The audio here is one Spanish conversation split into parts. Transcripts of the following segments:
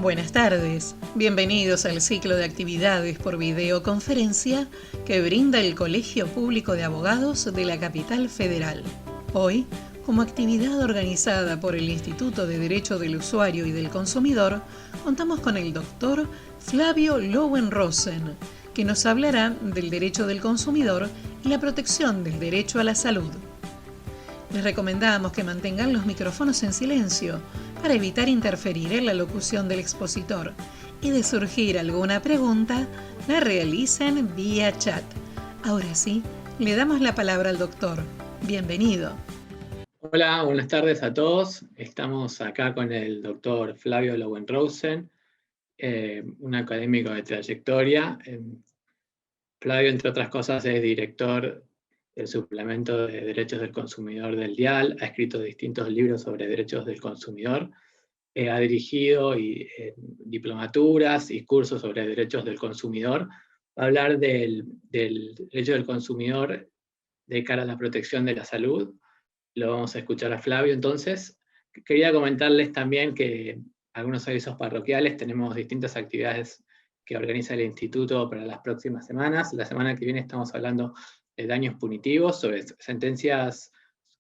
Buenas tardes, bienvenidos al ciclo de actividades por videoconferencia que brinda el Colegio Público de Abogados de la Capital Federal. Hoy, como actividad organizada por el Instituto de Derecho del Usuario y del Consumidor, contamos con el doctor Flavio Lowenrosen, que nos hablará del derecho del consumidor y la protección del derecho a la salud. Les recomendamos que mantengan los micrófonos en silencio para evitar interferir en la locución del expositor y de surgir alguna pregunta, la realicen vía chat. Ahora sí, le damos la palabra al doctor. Bienvenido. Hola, buenas tardes a todos. Estamos acá con el doctor Flavio Lowenrosen, un académico de trayectoria. Flavio, entre otras cosas, es director del suplemento de derechos del consumidor del DIAL, ha escrito distintos libros sobre derechos del consumidor, ha dirigido diplomaturas y cursos sobre derechos del consumidor. Va a hablar del derecho del consumidor de cara a la protección de la salud. Lo vamos a escuchar a Flavio entonces. Quería comentarles también que algunos avisos parroquiales, tenemos distintas actividades que organiza el Instituto para las próximas semanas. La semana que viene estamos hablando de daños punitivos, sobre sentencias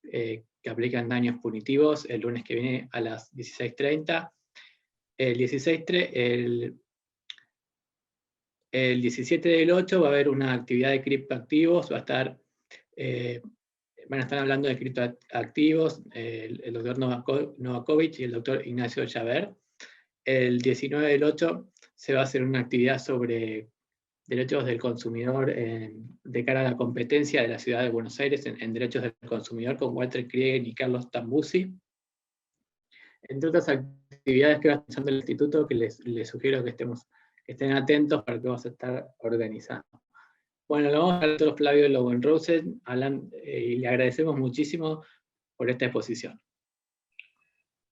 que aplican daños punitivos, el lunes que viene a las 16:30. El 17 del 8 va a haber una actividad de criptoactivos, van a estar hablando de criptoactivos el doctor Novakovic y el doctor Ignacio Llaver. El 19 del 8 se va a hacer una actividad sobre derechos del consumidor de cara a la competencia de la Ciudad de Buenos Aires en derechos del consumidor con Walter Krieger y Carlos Tambuzzi. Entre otras actividades que va haciendo el instituto, que les sugiero que estén atentos para que vamos a estar organizando. Bueno, le vamos a dar al doctor Flavio Lowenrosen y le agradecemos muchísimo por esta exposición.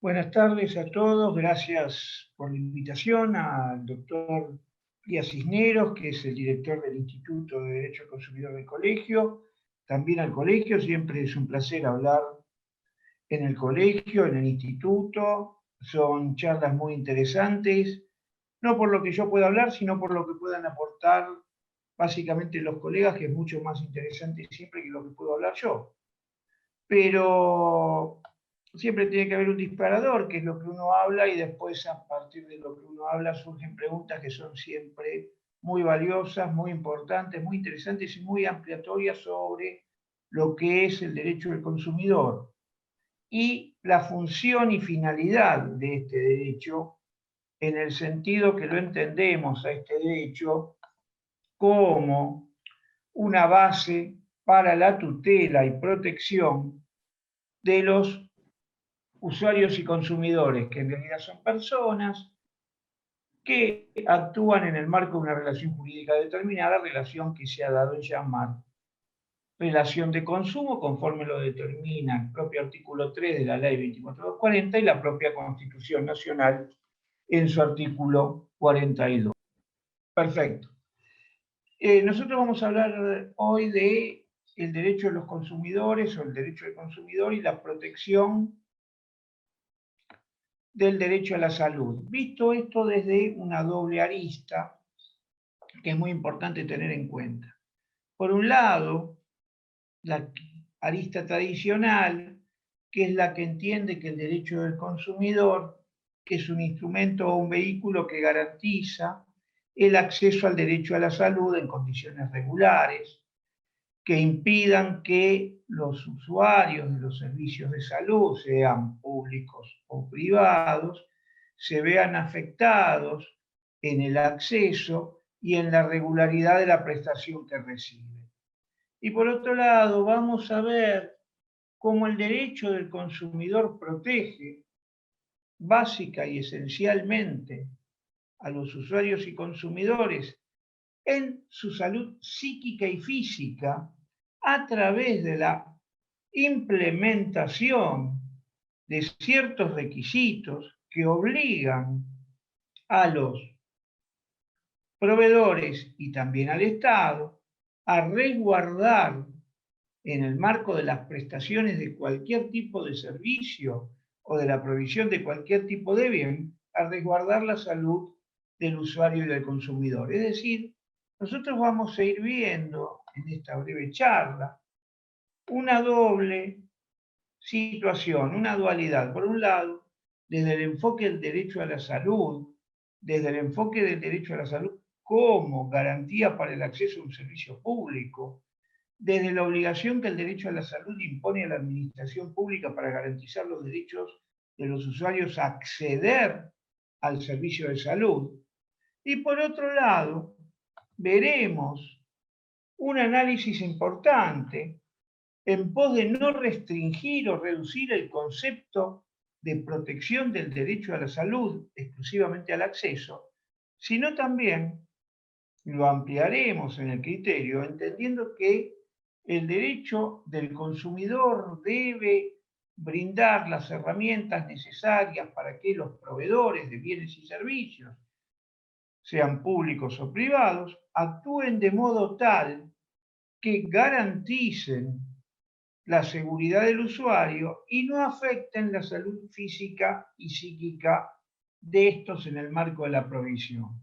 Buenas tardes a todos, gracias por la invitación al doctor Lía Cisneros, que es el director del Instituto de Derecho del Consumidor del colegio, también al colegio, siempre es un placer hablar en el colegio, en el instituto, son charlas muy interesantes, no por lo que yo pueda hablar, sino por lo que puedan aportar básicamente los colegas, que es mucho más interesante siempre que lo que puedo hablar yo. Pero siempre tiene que haber un disparador, que es lo que uno habla, y después a partir de lo que uno habla surgen preguntas que son siempre muy valiosas, muy importantes, muy interesantes y muy ampliatorias sobre lo que es el derecho del consumidor y la función y finalidad de este derecho, en el sentido que lo entendemos a este derecho como una base para la tutela y protección de los usuarios y consumidores, que en realidad son personas que actúan en el marco de una relación jurídica determinada, relación que se ha dado en llamar relación de consumo, conforme lo determina el propio artículo 3 de la Ley 24240 y la propia Constitución Nacional en su artículo 42. Perfecto. Nosotros vamos a hablar hoy de el derecho de los consumidores o el derecho del consumidor y la protección del derecho a la salud. Visto esto desde una doble arista, que es muy importante tener en cuenta. Por un lado, la arista tradicional, que es la que entiende que el derecho del consumidor es un instrumento o un vehículo que garantiza el acceso al derecho a la salud en condiciones regulares, que impidan que los usuarios de los servicios de salud, sean públicos o privados, se vean afectados en el acceso y en la regularidad de la prestación que reciben. Y por otro lado, vamos a ver cómo el derecho del consumidor protege básica y esencialmente a los usuarios y consumidores en su salud psíquica y física a través de la implementación de ciertos requisitos que obligan a los proveedores y también al Estado a resguardar en el marco de las prestaciones de cualquier tipo de servicio o de la provisión de cualquier tipo de bien, a resguardar la salud del usuario y del consumidor. Es decir, nosotros vamos a ir viendo en esta breve charla una doble situación, una dualidad. Por un lado, desde el enfoque del derecho a la salud, desde el enfoque del derecho a la salud como garantía para el acceso a un servicio público, desde la obligación que el derecho a la salud impone a la administración pública para garantizar los derechos de los usuarios a acceder al servicio de salud. Y por otro lado, veremos un análisis importante en pos de no restringir o reducir el concepto de protección del derecho a la salud exclusivamente al acceso, sino también lo ampliaremos en el criterio, entendiendo que el derecho del consumidor debe brindar las herramientas necesarias para que los proveedores de bienes y servicios, sean públicos o privados, actúen de modo tal que garanticen la seguridad del usuario y no afecten la salud física y psíquica de estos en el marco de la provisión.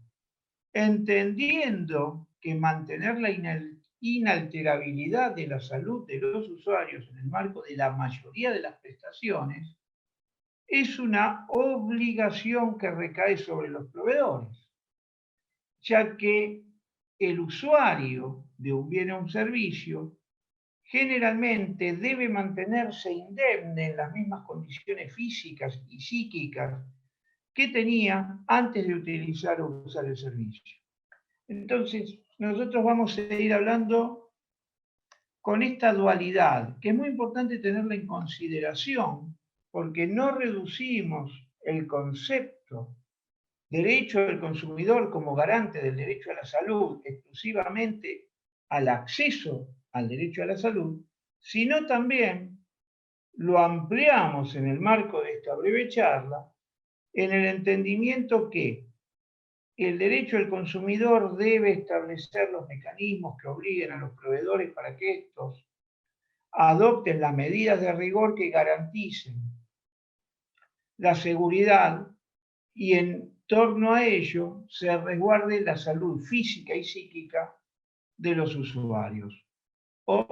Entendiendo que mantener la inalterabilidad de la salud de los usuarios en el marco de la mayoría de las prestaciones es una obligación que recae sobre los proveedores, ya que el usuario de un bien o un servicio generalmente debe mantenerse indemne en las mismas condiciones físicas y psíquicas que tenía antes de utilizar o usar el servicio. Entonces, nosotros vamos a ir hablando con esta dualidad, que es muy importante tenerla en consideración, porque no reducimos el concepto derecho del consumidor como garante del derecho a la salud exclusivamente al acceso al derecho a la salud, sino también lo ampliamos en el marco de esta breve charla en el entendimiento que el derecho del consumidor debe establecer los mecanismos que obliguen a los proveedores para que estos adopten las medidas de rigor que garanticen la seguridad y en torno a ello se resguarde la salud física y psíquica de los usuarios o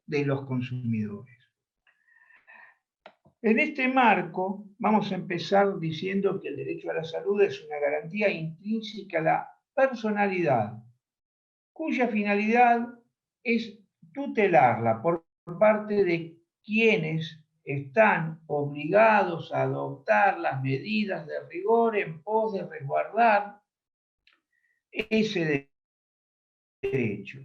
de los consumidores. En este marco, vamos a empezar diciendo que el derecho a la salud es una garantía intrínseca a la personalidad, cuya finalidad es tutelarla por parte de quienes están obligados a adoptar las medidas de rigor en pos de resguardar ese derecho.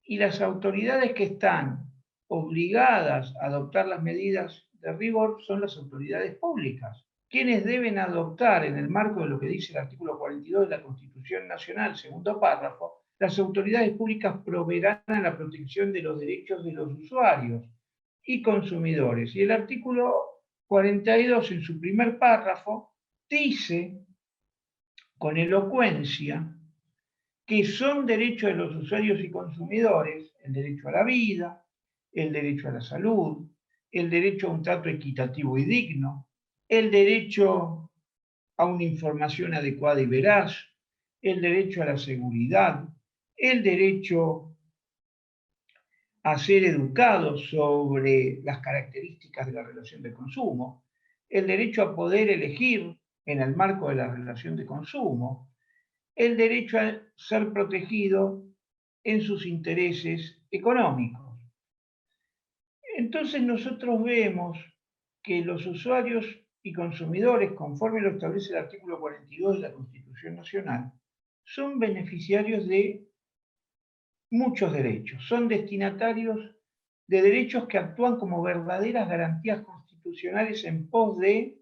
Y las autoridades que están obligadas a adoptar las medidas de rigor son las autoridades públicas, quienes deben adoptar en el marco de lo que dice el artículo 42 de la Constitución Nacional, segundo párrafo, las autoridades públicas proveerán a la protección de los derechos de los usuarios y consumidores. Y el artículo 42 en su primer párrafo dice con elocuencia que son derechos de los usuarios y consumidores el derecho a la vida, el derecho a la salud, el derecho a un trato equitativo y digno, el derecho a una información adecuada y veraz, el derecho a la seguridad, el derecho a ser educados sobre las características de la relación de consumo, el derecho a poder elegir en el marco de la relación de consumo, el derecho a ser protegido en sus intereses económicos. Entonces nosotros vemos que los usuarios y consumidores, conforme lo establece el artículo 42 de la Constitución Nacional, son beneficiarios de muchos derechos, son destinatarios de derechos que actúan como verdaderas garantías constitucionales en pos de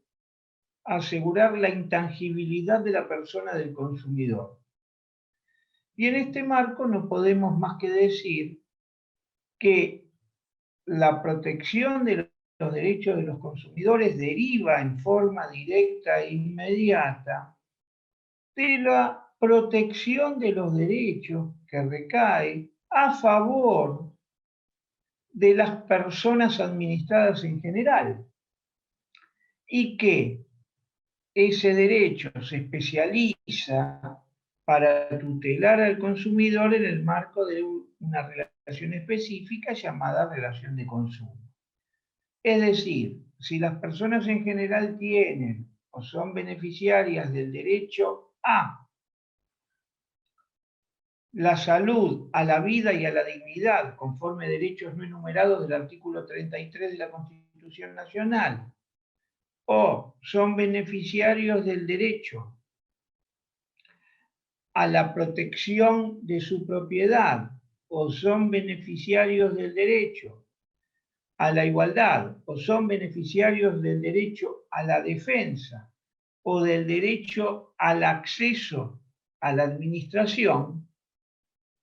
asegurar la intangibilidad de la persona del consumidor. Y en este marco no podemos más que decir que la protección de los derechos de los consumidores deriva en forma directa e inmediata de la protección de los derechos que recae a favor de las personas administradas en general y que ese derecho se especializa para tutelar al consumidor en el marco de una relación específica llamada relación de consumo. Es decir, si las personas en general tienen o son beneficiarias del derecho a la salud, a la vida y a la dignidad, conforme derechos no enumerados del artículo 33 de la Constitución Nacional, o son beneficiarios del derecho a la protección de su propiedad, o son beneficiarios del derecho a la igualdad, o son beneficiarios del derecho a la defensa, o del derecho al acceso a la administración,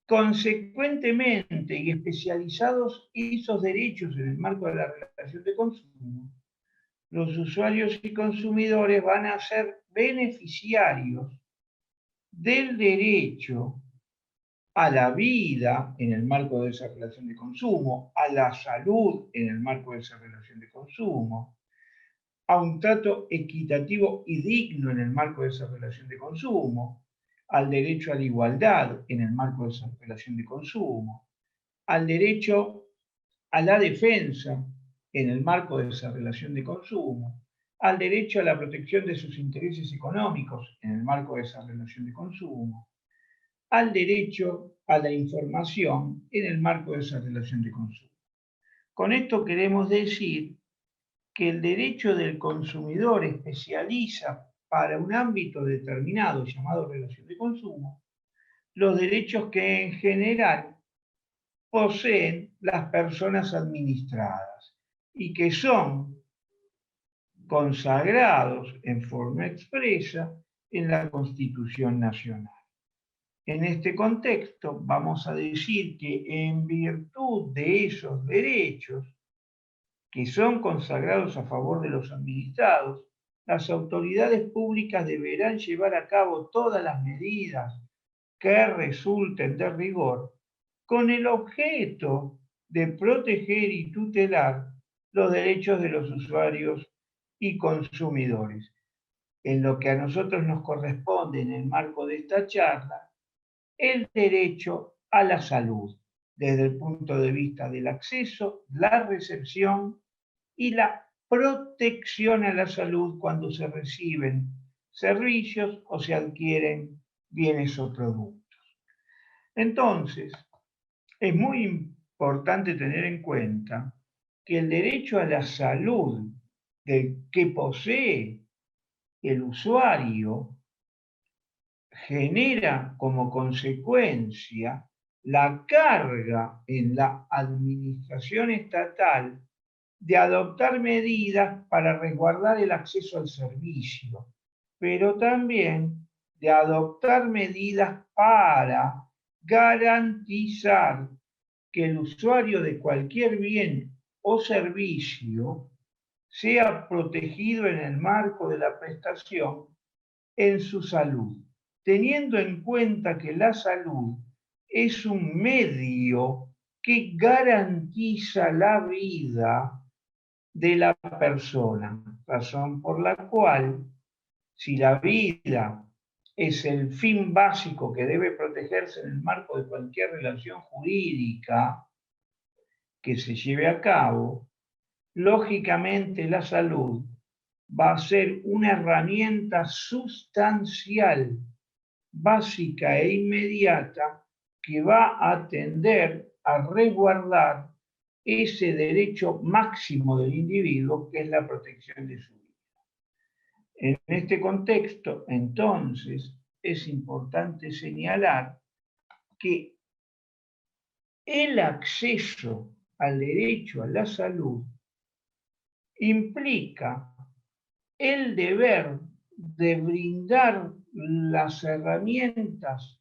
consecuentemente y especializados esos derechos en el marco de la relación de consumo, los usuarios y consumidores van a ser beneficiarios del derecho a la vida en el marco de esa relación de consumo, a la salud en el marco de esa relación de consumo, a un trato equitativo y digno en el marco de esa relación de consumo, al derecho a la igualdad en el marco de esa relación de consumo, al derecho a la defensa en el marco de esa relación de consumo, al derecho a la protección de sus intereses económicos en el marco de esa relación de consumo, al derecho a la información en el marco de esa relación de consumo. Con esto queremos decir que el derecho del consumidor especializa para un ámbito determinado llamado relación de consumo los derechos que en general poseen las personas administradas y que son consagrados en forma expresa en la Constitución Nacional. En este contexto, vamos a decir que en virtud de esos derechos que son consagrados a favor de los administrados, las autoridades públicas deberán llevar a cabo todas las medidas que resulten de rigor con el objeto de proteger y tutelar los derechos de los usuarios y consumidores. En lo que a nosotros nos corresponde en el marco de esta charla, el derecho a la salud, desde el punto de vista del acceso, la recepción y la protección a la salud cuando se reciben servicios o se adquieren bienes o productos. Entonces, es muy importante tener en cuenta que el derecho a la salud que posee el usuario genera como consecuencia la carga en la administración estatal de adoptar medidas para resguardar el acceso al servicio, pero también de adoptar medidas para garantizar que el usuario de cualquier bien o servicio sea protegido en el marco de la prestación en su salud, teniendo en cuenta que la salud es un medio que garantiza la vida de la persona, razón por la cual, si la vida es el fin básico que debe protegerse en el marco de cualquier relación jurídica que se lleve a cabo, lógicamente la salud va a ser una herramienta sustancial, básica e inmediata que va a tender a resguardar ese derecho máximo del individuo, que es la protección de su vida. En este contexto, entonces, es importante señalar que el acceso al derecho a la salud implica el deber de brindar las herramientas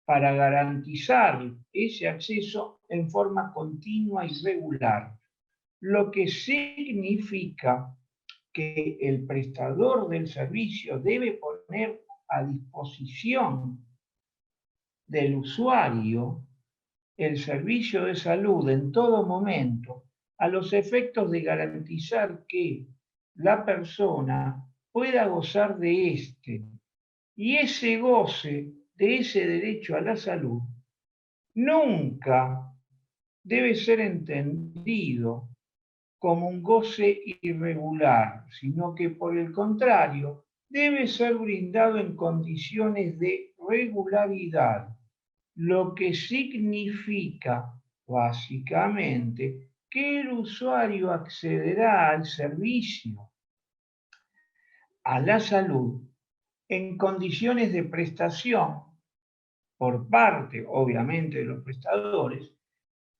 para garantizar ese acceso en forma continua y regular, lo que significa que el prestador del servicio debe poner a disposición del usuario el servicio de salud en todo momento, a los efectos de garantizar que la persona pueda gozar de este. Y ese goce de ese derecho a la salud nunca debe ser entendido como un goce irregular, sino que por el contrario, debe ser brindado en condiciones de regularidad, lo que significa básicamente que el usuario accederá al servicio, a la salud, en condiciones de prestación por parte, obviamente, de los prestadores,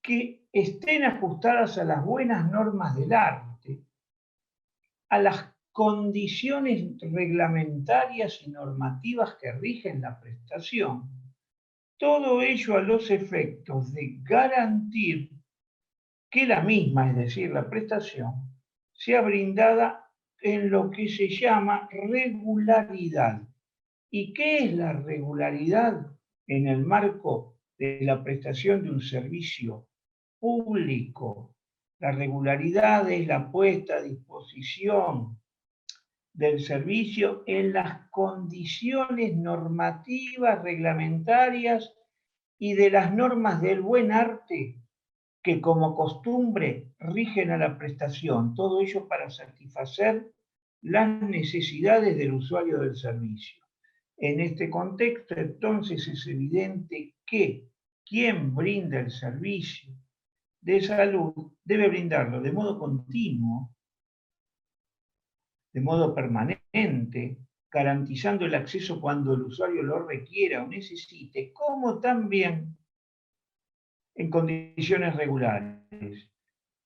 que estén ajustadas a las buenas normas del arte, a las condiciones reglamentarias y normativas que rigen la prestación, todo ello a los efectos de garantir que la misma, es decir, la prestación, sea brindada en lo que se llama regularidad. ¿Y qué es la regularidad en el marco de la prestación de un servicio público? La regularidad es la puesta a disposición del servicio en las condiciones normativas, reglamentarias y de las normas del buen arte que como costumbre rigen a la prestación, todo ello para satisfacer las necesidades del usuario del servicio. En este contexto, entonces, es evidente que quien brinda el servicio de salud debe brindarlo de modo continuo, de modo permanente, garantizando el acceso cuando el usuario lo requiera o necesite, como también en condiciones regulares.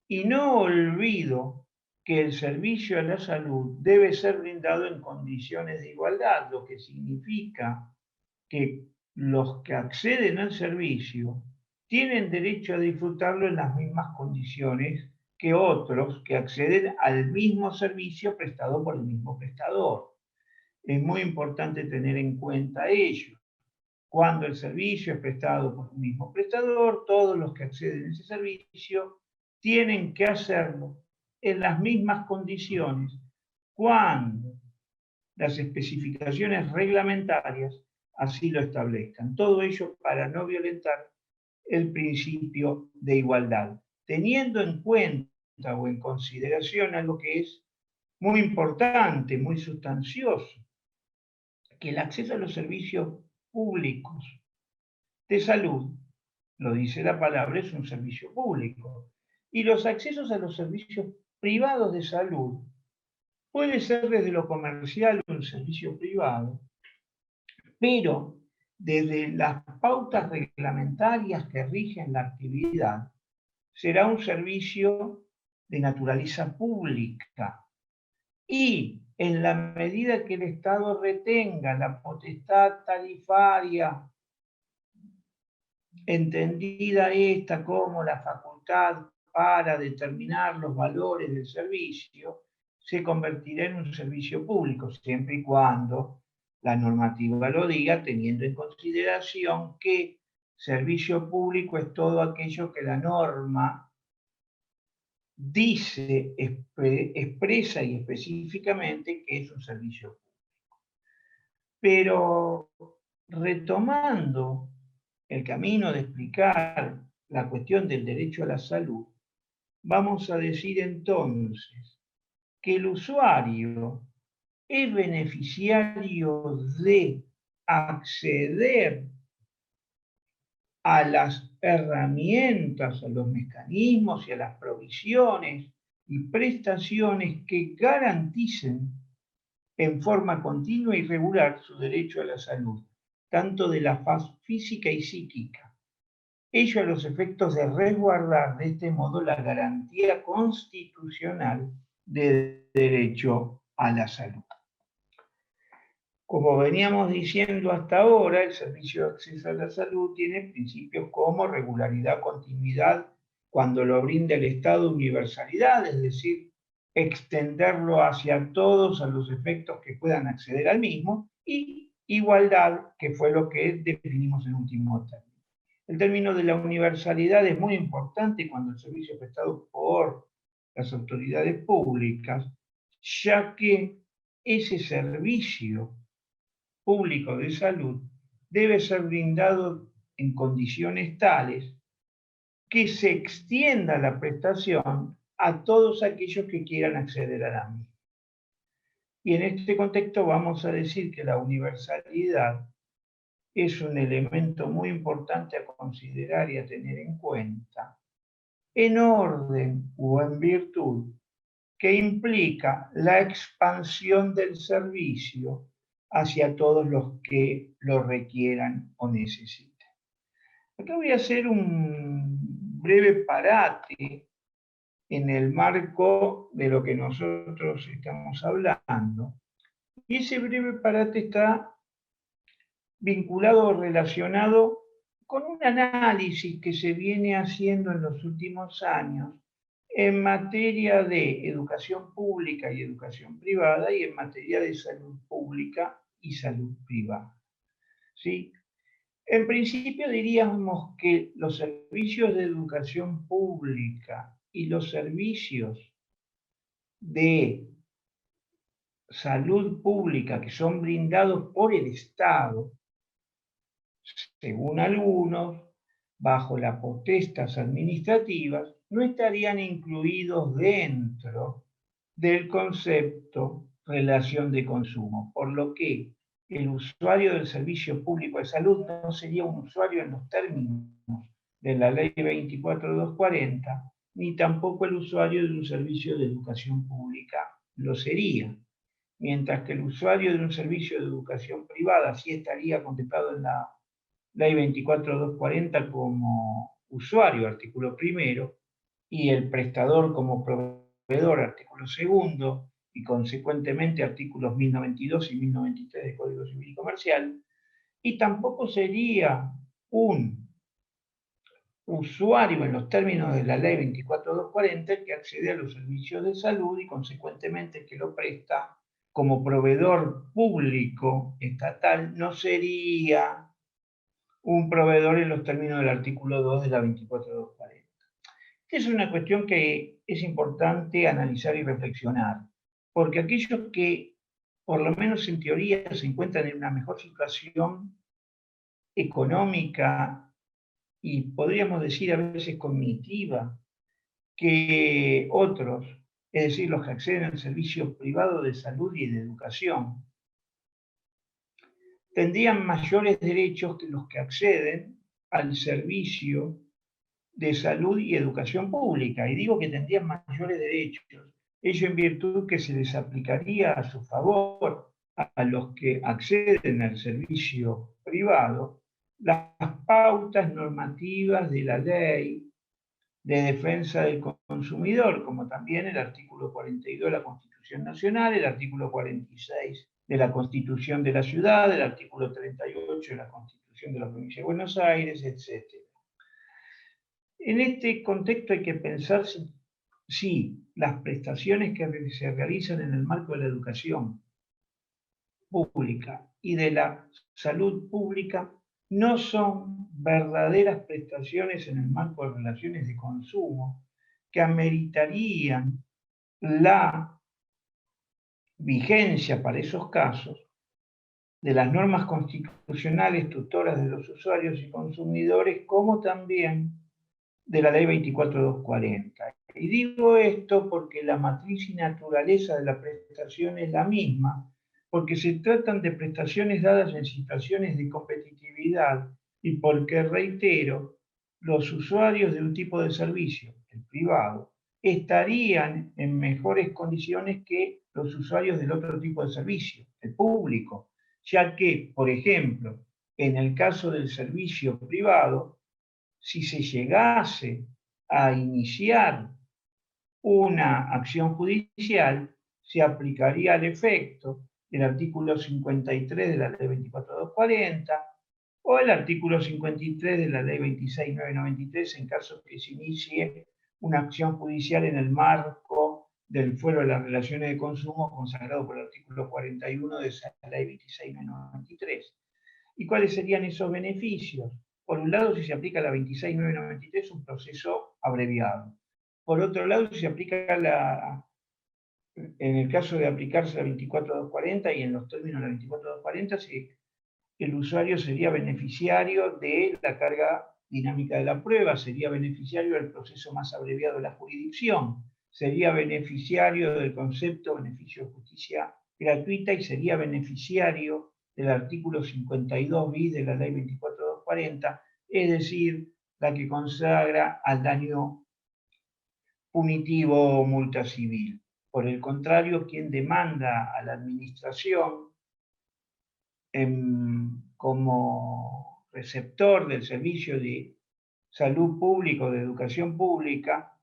Y no olvido que el servicio a la salud debe ser brindado en condiciones de igualdad, lo que significa que los que acceden al servicio tienen derecho a disfrutarlo en las mismas condiciones que otros que acceden al mismo servicio prestado por el mismo prestador. Es muy importante tener en cuenta ello. Cuando el servicio es prestado por el mismo prestador, todos los que acceden a ese servicio tienen que hacerlo en las mismas condiciones cuando las especificaciones reglamentarias así lo establezcan. Todo ello para no violentar el principio de igualdad, teniendo en cuenta o en consideración algo que es muy importante, muy sustancioso, que el acceso a los servicios públicos de salud, lo dice la palabra, es un servicio público. Y los accesos a los servicios privados de salud puede ser desde lo comercial un servicio privado, pero desde las pautas reglamentarias que rigen la actividad, será un servicio de naturaleza pública. Y en la medida que el Estado retenga la potestad tarifaria, entendida esta como la facultad para determinar los valores del servicio, se convertirá en un servicio público, siempre y cuando la normativa lo diga, teniendo en consideración que servicio público es todo aquello que la norma dice, expresa y específicamente que es un servicio público. Pero retomando el camino de explicar la cuestión del derecho a la salud, vamos a decir entonces que el usuario es beneficiario de acceder a las herramientas, a los mecanismos y a las provisiones y prestaciones que garanticen en forma continua y regular su derecho a la salud, tanto de la faz física y psíquica. Ello a los efectos de resguardar de este modo la garantía constitucional de derecho a la salud. Como veníamos diciendo hasta ahora, el servicio de acceso a la salud tiene principios como regularidad, continuidad, cuando lo brinda el Estado, universalidad, es decir, extenderlo hacia todos a los efectos que puedan acceder al mismo, y igualdad, que fue lo que definimos en último término. El término de la universalidad es muy importante cuando el servicio es prestado por las autoridades públicas, ya que ese servicio público de salud debe ser brindado en condiciones tales que se extienda la prestación a todos aquellos que quieran acceder a la misma. Y en este contexto vamos a decir que la universalidad es un elemento muy importante a considerar y a tener en cuenta, en orden o en virtud, que implica la expansión del servicio hacia todos los que lo requieran o necesiten. Acá voy a hacer un breve parate en el marco de lo que nosotros estamos hablando. Y ese breve parate está vinculado o relacionado con un análisis que se viene haciendo en los últimos años en materia de educación pública y educación privada y en materia de salud pública y salud privada. ¿Sí? En principio diríamos que los servicios de educación pública y los servicios de salud pública que son brindados por el Estado, según algunos, bajo las potestas administrativas, no estarían incluidos dentro del concepto relación de consumo, por lo que el usuario del servicio público de salud no sería un usuario en los términos de la ley 24.240, ni tampoco el usuario de un servicio de educación pública lo sería, mientras que el usuario de un servicio de educación privada sí estaría contemplado en la ley 24.240 como usuario, artículo primero, y el prestador como proveedor, artículo segundo, y consecuentemente artículos 1092 y 1093 del Código Civil y Comercial, y tampoco sería un usuario en los términos de la ley 24.240 que accede a los servicios de salud y consecuentemente que lo presta como proveedor público estatal, no sería un proveedor en los términos del artículo 2 de la 24.240. Esta es una cuestión que es importante analizar y reflexionar, porque aquellos que, por lo menos en teoría, se encuentran en una mejor situación económica y podríamos decir a veces cognitiva que otros, es decir, los que acceden al servicio privado de salud y de educación, tendrían mayores derechos que los que acceden al servicio de salud y educación pública. Y digo que tendrían mayores derechos, ello en virtud que se les aplicaría a su favor a los que acceden al servicio privado las pautas normativas de la ley de defensa del consumidor, como también el artículo 42 de la Constitución Nacional, el artículo 46 de la Constitución de la Ciudad, el artículo 38 de la Constitución de la Provincia de Buenos Aires, etc. En este contexto hay que pensar si las prestaciones que se realizan en el marco de la educación pública y de la salud pública no son verdaderas prestaciones en el marco de relaciones de consumo que ameritarían la vigencia para esos casos de las normas constitucionales tutoras de los usuarios y consumidores, como también de la ley 24.240. Y digo esto porque la matriz y naturaleza de la prestación es la misma, porque se tratan de prestaciones dadas en situaciones de competitividad y porque, reitero, los usuarios de un tipo de servicio, el privado, estarían en mejores condiciones que los usuarios del otro tipo de servicio, el público, ya que, por ejemplo, en el caso del servicio privado, si se llegase a iniciar una acción judicial, se aplicaría al efecto el artículo 53 de la ley 24.240 o el artículo 53 de la ley 26.993 en caso que se inicie una acción judicial en el marco del fuero de las relaciones de consumo consagrado por el artículo 41 de esa ley 26.993. ¿Y cuáles serían esos beneficios? Por un lado, si se aplica la 26.993, un proceso abreviado. Por otro lado, si se aplica en el caso de aplicarse la 24240 y en los términos de la 24240, el usuario sería beneficiario de la carga dinámica de la prueba, sería beneficiario del proceso más abreviado de la jurisdicción, sería beneficiario del concepto beneficio de justicia gratuita y sería beneficiario del artículo 52 bis de la ley 24240, es decir, la que consagra al daño punitivo o multa civil. Por el contrario, quien demanda a la administración como receptor del servicio de salud pública o de educación pública,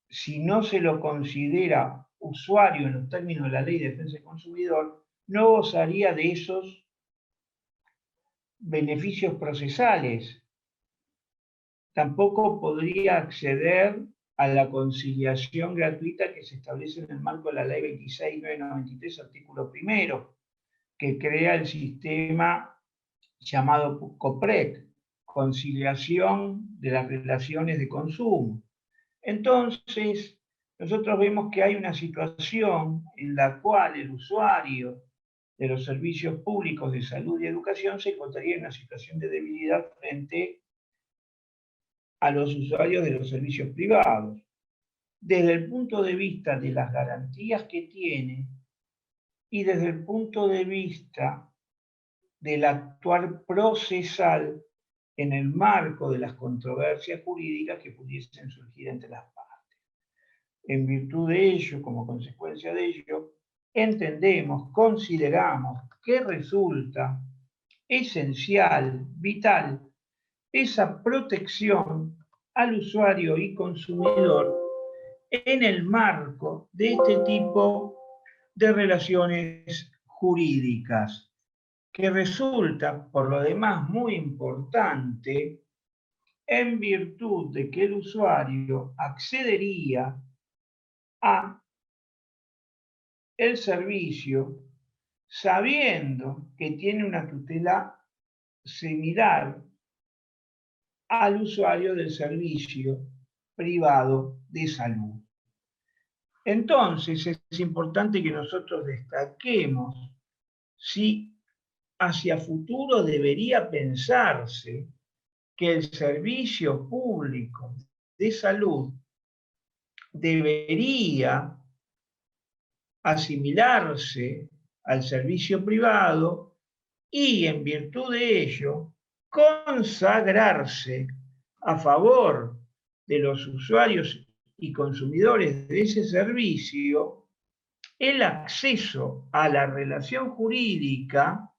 si no se lo considera usuario en los términos de la Ley de Defensa del Consumidor, no gozaría de esos beneficios procesales. Tampoco podría acceder a la conciliación gratuita que se establece en el marco de la Ley 26.993, artículo 1, que crea el sistema llamado COPREC, conciliación de las relaciones de consumo. Entonces, nosotros vemos que hay una situación en la cual el usuario de los servicios públicos de salud y educación se encontraría en una situación de debilidad frente a los usuarios de los servicios privados, desde el punto de vista de las garantías que tiene y desde el punto de vista del actuar procesal en el marco de las controversias jurídicas que pudiesen surgir entre las partes. En virtud de ello, como consecuencia de ello, entendemos, consideramos que resulta esencial, vital, esa protección al usuario y consumidor en el marco de este tipo de relaciones jurídicas, que resulta, por lo demás, muy importante en virtud de que el usuario accedería a el servicio sabiendo que tiene una tutela similar al usuario del servicio privado de salud. Entonces, es importante que nosotros destaquemos si hacia futuro debería pensarse que el servicio público de salud debería asimilarse al servicio privado y, en virtud de ello, consagrarse a favor de los usuarios y consumidores de ese servicio el acceso a la relación jurídica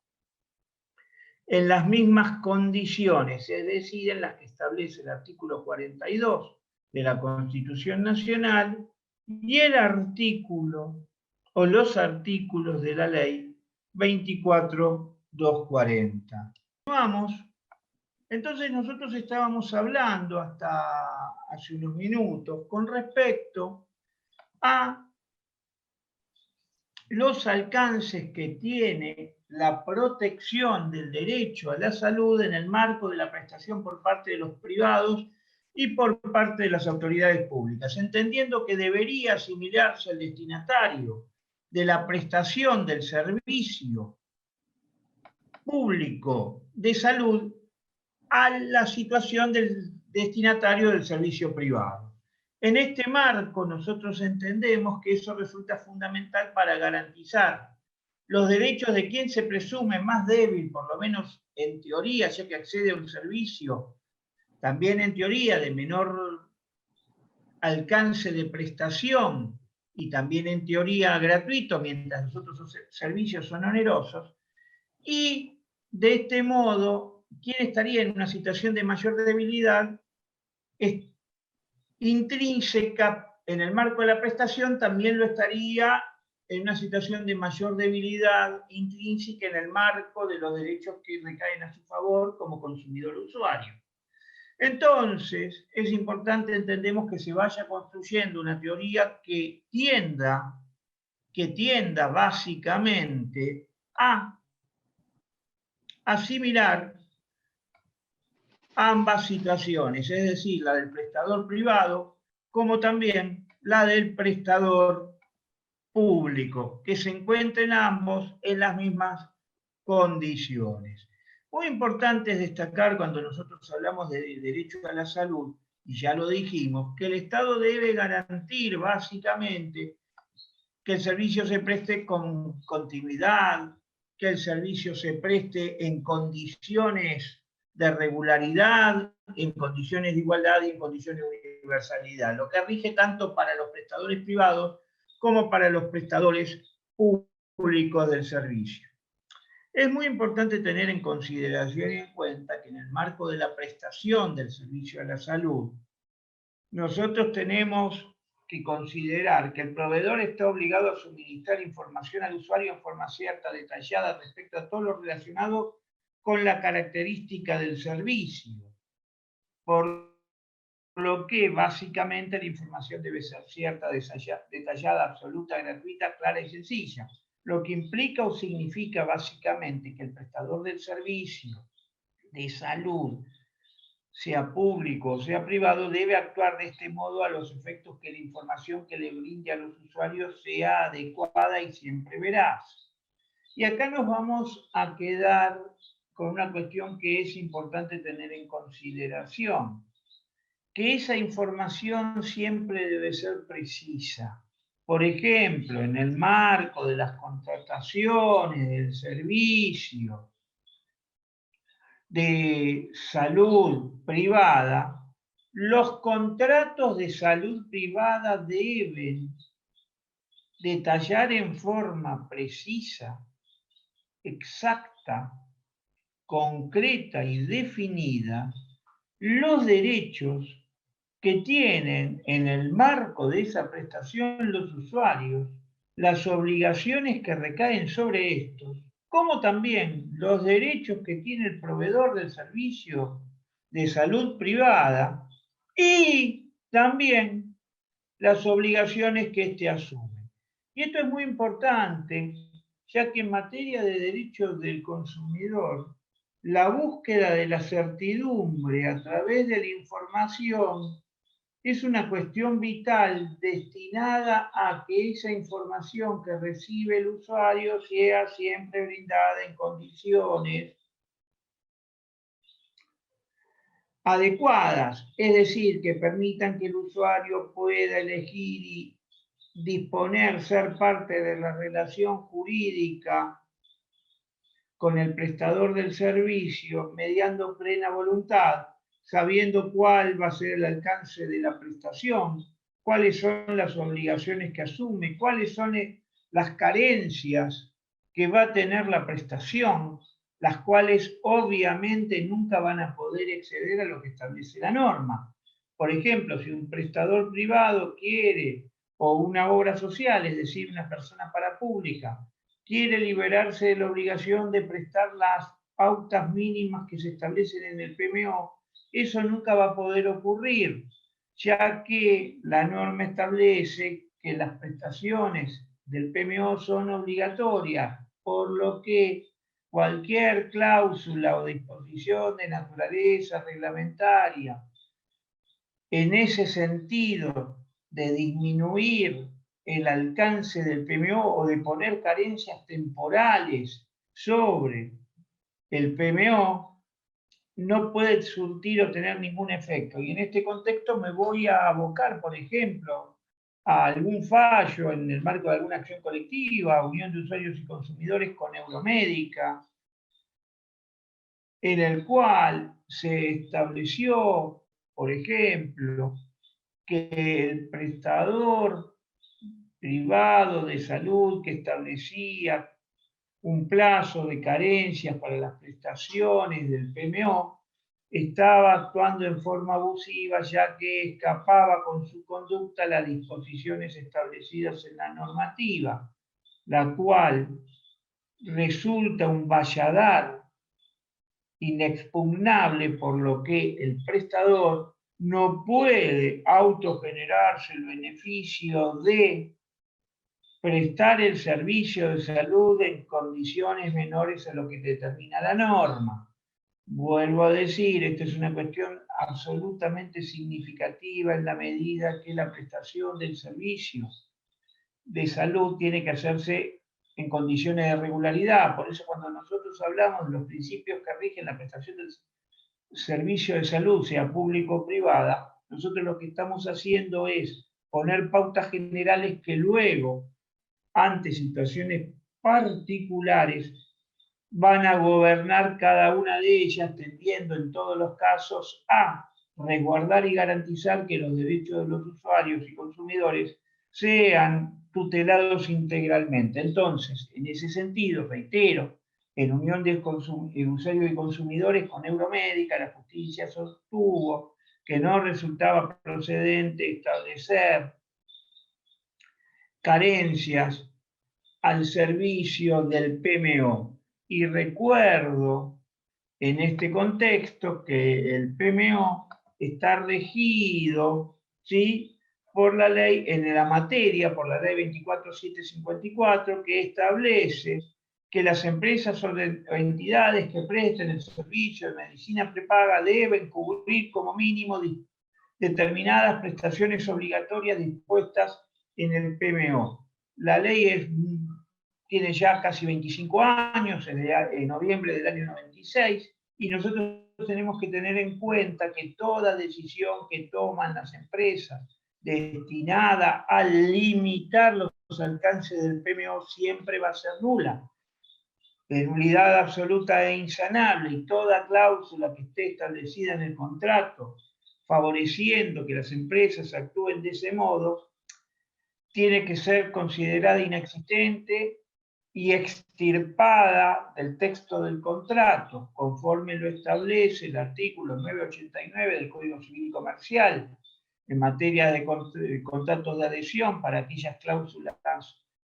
en las mismas condiciones, es decir, en las que establece el artículo 42 de la Constitución Nacional y el artículo o los artículos de la Ley 24.240. Vamos. Entonces nosotros estábamos hablando hasta hace unos minutos con respecto a los alcances que tiene la protección del derecho a la salud en el marco de la prestación por parte de los privados y por parte de las autoridades públicas, entendiendo que debería asimilarse al destinatario de la prestación del servicio público de salud a la situación del destinatario del servicio privado. En este marco, nosotros entendemos que eso resulta fundamental para garantizar los derechos de quien se presume más débil, por lo menos en teoría, ya que accede a un servicio, también en teoría de menor alcance de prestación y también en teoría gratuito, mientras los otros servicios son onerosos, y de este modo, quien estaría en una situación de mayor debilidad es intrínseca en el marco de la prestación, también lo estaría en una situación de mayor debilidad intrínseca en el marco de los derechos que recaen a su favor como consumidor usuario. Entonces, es importante, entendemos, que se vaya construyendo una teoría que tienda básicamente a asimilar ambas situaciones, es decir, la del prestador privado como también la del prestador público, que se encuentren ambos en las mismas condiciones. Muy importante es destacar cuando nosotros hablamos de derecho a la salud, y ya lo dijimos, que el Estado debe garantir básicamente que el servicio se preste con continuidad, que el servicio se preste en condiciones de regularidad, en condiciones de igualdad y en condiciones de universalidad, lo que rige tanto para los prestadores privados como para los prestadores públicos del servicio. Es muy importante tener en consideración y en cuenta que en el marco de la prestación del servicio a la salud, nosotros tenemos que considerar que el proveedor está obligado a suministrar información al usuario en forma cierta, detallada, respecto a todo lo relacionado con la característica del servicio. Por lo que básicamente la información debe ser cierta, detallada, absoluta, gratuita, clara y sencilla. Lo que implica o significa básicamente que el prestador del servicio de salud, sea público o sea privado, debe actuar de este modo a los efectos que la información que le brinde a los usuarios sea adecuada y siempre veraz. Y acá nos vamos a quedar con una cuestión que es importante tener en consideración, que esa información siempre debe ser precisa. Por ejemplo, en el marco de las contrataciones del servicio de salud privada, los contratos de salud privada deben detallar en forma precisa, exacta, concreta y definida los derechos que tienen en el marco de esa prestación los usuarios, las obligaciones que recaen sobre estos, como también los derechos que tiene el proveedor del servicio de salud privada y también las obligaciones que éste asume. Y esto es muy importante, ya que en materia de derechos del consumidor, la búsqueda de la certidumbre a través de la información es una cuestión vital destinada a que esa información que recibe el usuario sea siempre brindada en condiciones adecuadas, es decir, que permitan que el usuario pueda elegir y disponer, ser parte de la relación jurídica con el prestador del servicio mediando plena voluntad, sabiendo cuál va a ser el alcance de la prestación, cuáles son las obligaciones que asume, cuáles son las carencias que va a tener la prestación, las cuales obviamente nunca van a poder exceder a lo que establece la norma. Por ejemplo, si un prestador privado quiere, o una obra social, es decir, una persona parapública, quiere liberarse de la obligación de prestar las pautas mínimas que se establecen en el PMO, eso nunca va a poder ocurrir, ya que la norma establece que las prestaciones del PMO son obligatorias, por lo que cualquier cláusula o disposición de naturaleza reglamentaria en ese sentido de disminuir el alcance del PMO o de poner carencias temporales sobre el PMO no puede surtir o tener ningún efecto. Y en este contexto me voy a abocar, por ejemplo, a algún fallo en el marco de alguna acción colectiva, Unión de Usuarios y Consumidores con Euromédica, en el cual se estableció, por ejemplo, que el prestador privado de salud que establecía un plazo de carencias para las prestaciones del PMO estaba actuando en forma abusiva, ya que escapaba con su conducta a las disposiciones establecidas en la normativa, la cual resulta un valladar inexpugnable, por lo que el prestador no puede autogenerarse el beneficio de prestar el servicio de salud en condiciones menores a lo que determina la norma. Vuelvo a decir, esta es una cuestión absolutamente significativa en la medida que la prestación del servicio de salud tiene que hacerse en condiciones de regularidad. Por eso cuando nosotros hablamos de los principios que rigen la prestación del servicio de salud, sea público o privada, nosotros lo que estamos haciendo es poner pautas generales que luego, ante situaciones particulares, van a gobernar cada una de ellas, tendiendo en todos los casos a resguardar y garantizar que los derechos de los usuarios y consumidores sean tutelados integralmente. Entonces, en ese sentido, reitero, en unión de usuarios y consumidores con Euromédica, la justicia sostuvo que no resultaba procedente establecer carencias al servicio del PMO. Y recuerdo en este contexto que el PMO está regido, ¿sí?, por la ley, en la materia, por la ley 24754, que establece que las empresas o entidades que presten el servicio de medicina prepaga deben cubrir como mínimo determinadas prestaciones obligatorias dispuestas en el PMO. La ley tiene ya casi 25 años, en noviembre del año 96, y nosotros tenemos que tener en cuenta que toda decisión que toman las empresas destinada a limitar los alcances del PMO siempre va a ser nula. De nulidad absoluta e insanable, y toda cláusula que esté establecida en el contrato favoreciendo que las empresas actúen de ese modo, tiene que ser considerada inexistente y extirpada del texto del contrato, conforme lo establece el artículo 989 del Código Civil y Comercial, en materia de contratos de adhesión para aquellas cláusulas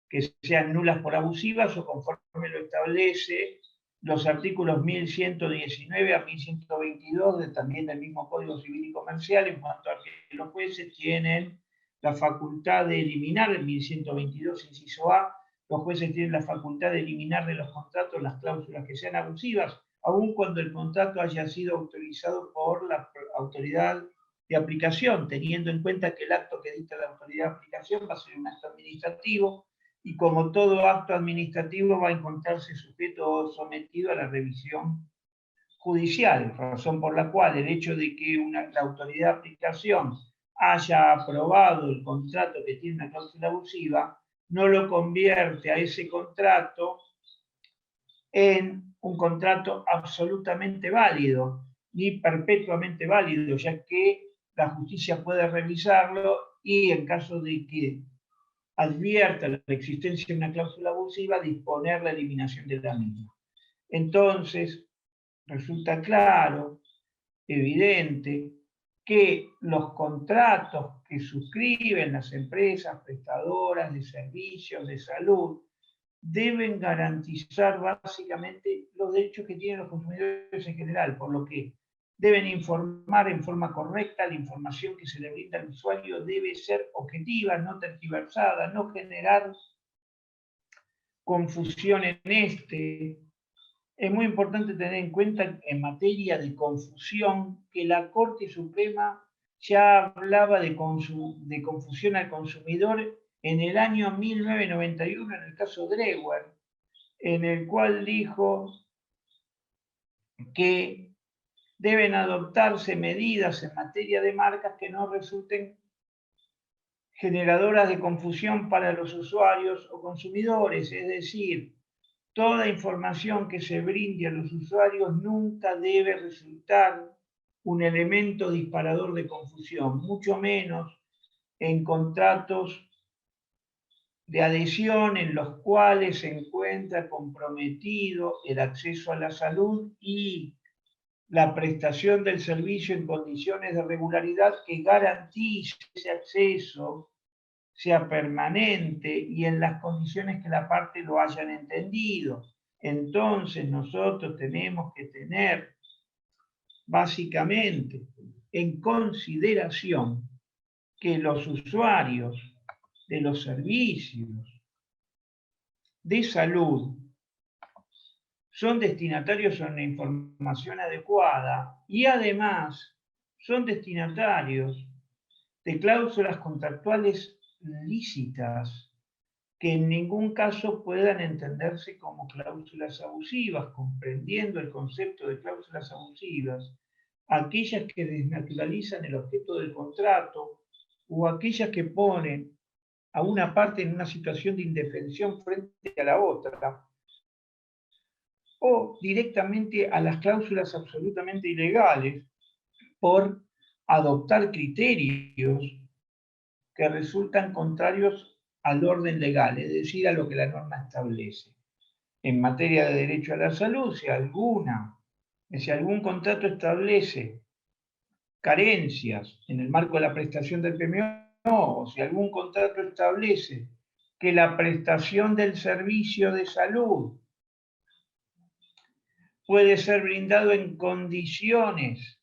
que sean nulas por abusivas, o conforme lo establece los artículos 1119 a 1122 también del mismo Código Civil y Comercial, en cuanto a que los jueces tienen la facultad de eliminar, el 1122 inciso A, los jueces tienen la facultad de eliminar de los contratos las cláusulas que sean abusivas, aun cuando el contrato haya sido autorizado por la autoridad de aplicación, teniendo en cuenta que el acto que dicta la autoridad de aplicación va a ser un acto administrativo, y como todo acto administrativo va a encontrarse sujeto o sometido a la revisión judicial, razón por la cual el hecho de que la autoridad de aplicación haya aprobado el contrato que tiene una cláusula abusiva, no lo convierte a ese contrato en un contrato absolutamente válido, ni perpetuamente válido, ya que la justicia puede revisarlo y, en caso de que advierta la existencia de una cláusula abusiva, disponer la eliminación de la misma. Entonces, resulta claro, evidente, que los contratos que suscriben las empresas prestadoras de servicios de salud deben garantizar básicamente los derechos que tienen los consumidores en general, por lo que deben informar en forma correcta. La información que se le brinda al usuario debe ser objetiva, no tergiversada, no generar confusión en este. Es muy importante tener en cuenta, en materia de confusión, que la Corte Suprema ya hablaba de confusión al consumidor en el año 1991, en el caso Drewer, en el cual dijo que deben adoptarse medidas en materia de marcas que no resulten generadoras de confusión para los usuarios o consumidores, es decir, toda información que se brinde a los usuarios nunca debe resultar un elemento disparador de confusión, mucho menos en contratos de adhesión en los cuales se encuentra comprometido el acceso a la salud y la prestación del servicio en condiciones de regularidad que garantice ese acceso sea permanente y en las condiciones que la parte lo hayan entendido. Entonces nosotros tenemos que tener básicamente en consideración que los usuarios de los servicios de salud son destinatarios de una información adecuada y además son destinatarios de cláusulas contractuales lícitas, que en ningún caso puedan entenderse como cláusulas abusivas, comprendiendo el concepto de cláusulas abusivas, aquellas que desnaturalizan el objeto del contrato o aquellas que ponen a una parte en una situación de indefensión frente a la otra, o directamente a las cláusulas absolutamente ilegales por adoptar criterios que resultan contrarios al orden legal, es decir, a lo que la norma establece. En materia de derecho a la salud, si algún contrato establece carencias en el marco de la prestación del PMO, o si algún contrato establece que la prestación del servicio de salud puede ser brindado en condiciones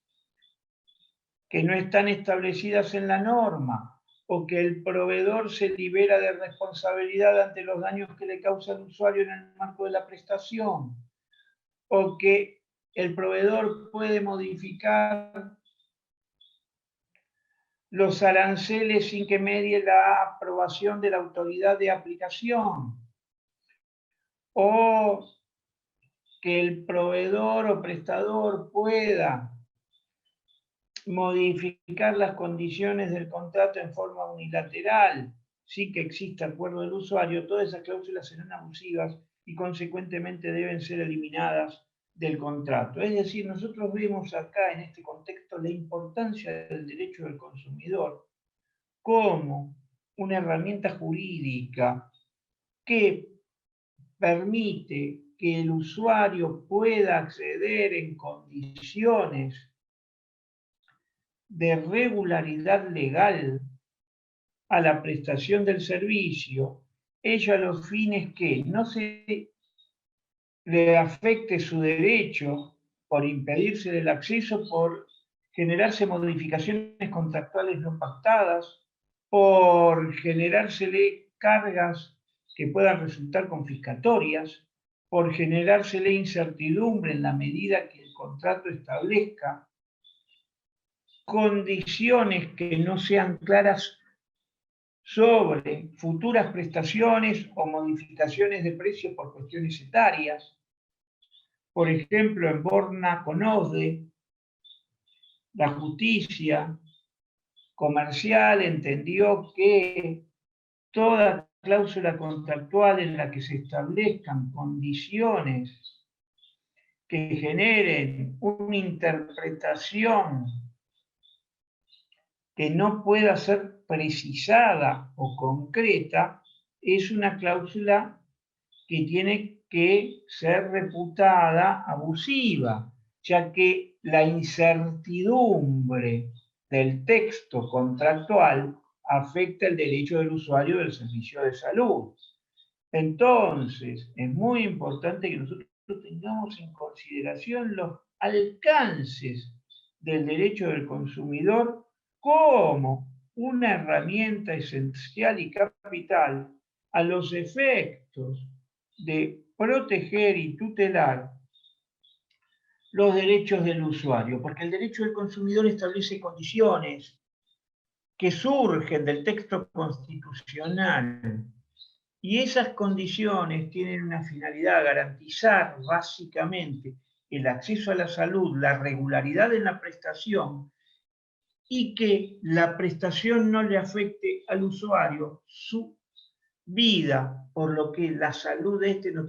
que no están establecidas en la norma, o que el proveedor se libera de responsabilidad ante los daños que le causa el usuario en el marco de la prestación, o que el proveedor puede modificar los aranceles sin que medie la aprobación de la autoridad de aplicación, o que el proveedor o prestador pueda modificar las condiciones del contrato en forma unilateral, sin que exista acuerdo del usuario, todas esas cláusulas serán abusivas y consecuentemente deben ser eliminadas del contrato. Es decir, nosotros vemos acá en este contexto la importancia del derecho del consumidor como una herramienta jurídica que permite que el usuario pueda acceder en condiciones de regularidad legal a la prestación del servicio, ello a los fines que no se le afecte su derecho por impedirse del acceso, por generarse modificaciones contractuales no pactadas, por generársele cargas que puedan resultar confiscatorias, por generársele incertidumbre en la medida que el contrato establezca condiciones que no sean claras sobre futuras prestaciones o modificaciones de precios por cuestiones etarias. Por ejemplo, en Borna Conode, la justicia comercial entendió que toda cláusula contractual en la que se establezcan condiciones que generen una interpretación que no pueda ser precisada o concreta, es una cláusula que tiene que ser reputada abusiva, ya que la incertidumbre del texto contractual afecta el derecho del usuario del servicio de salud. Entonces, es muy importante que nosotros tengamos en consideración los alcances del derecho del consumidor como una herramienta esencial y capital a los efectos de proteger y tutelar los derechos del usuario, porque el derecho del consumidor establece condiciones que surgen del texto constitucional y esas condiciones tienen una finalidad, garantizar básicamente el acceso a la salud, la regularidad en la prestación y que la prestación no le afecte al usuario su vida, por lo que la salud de este no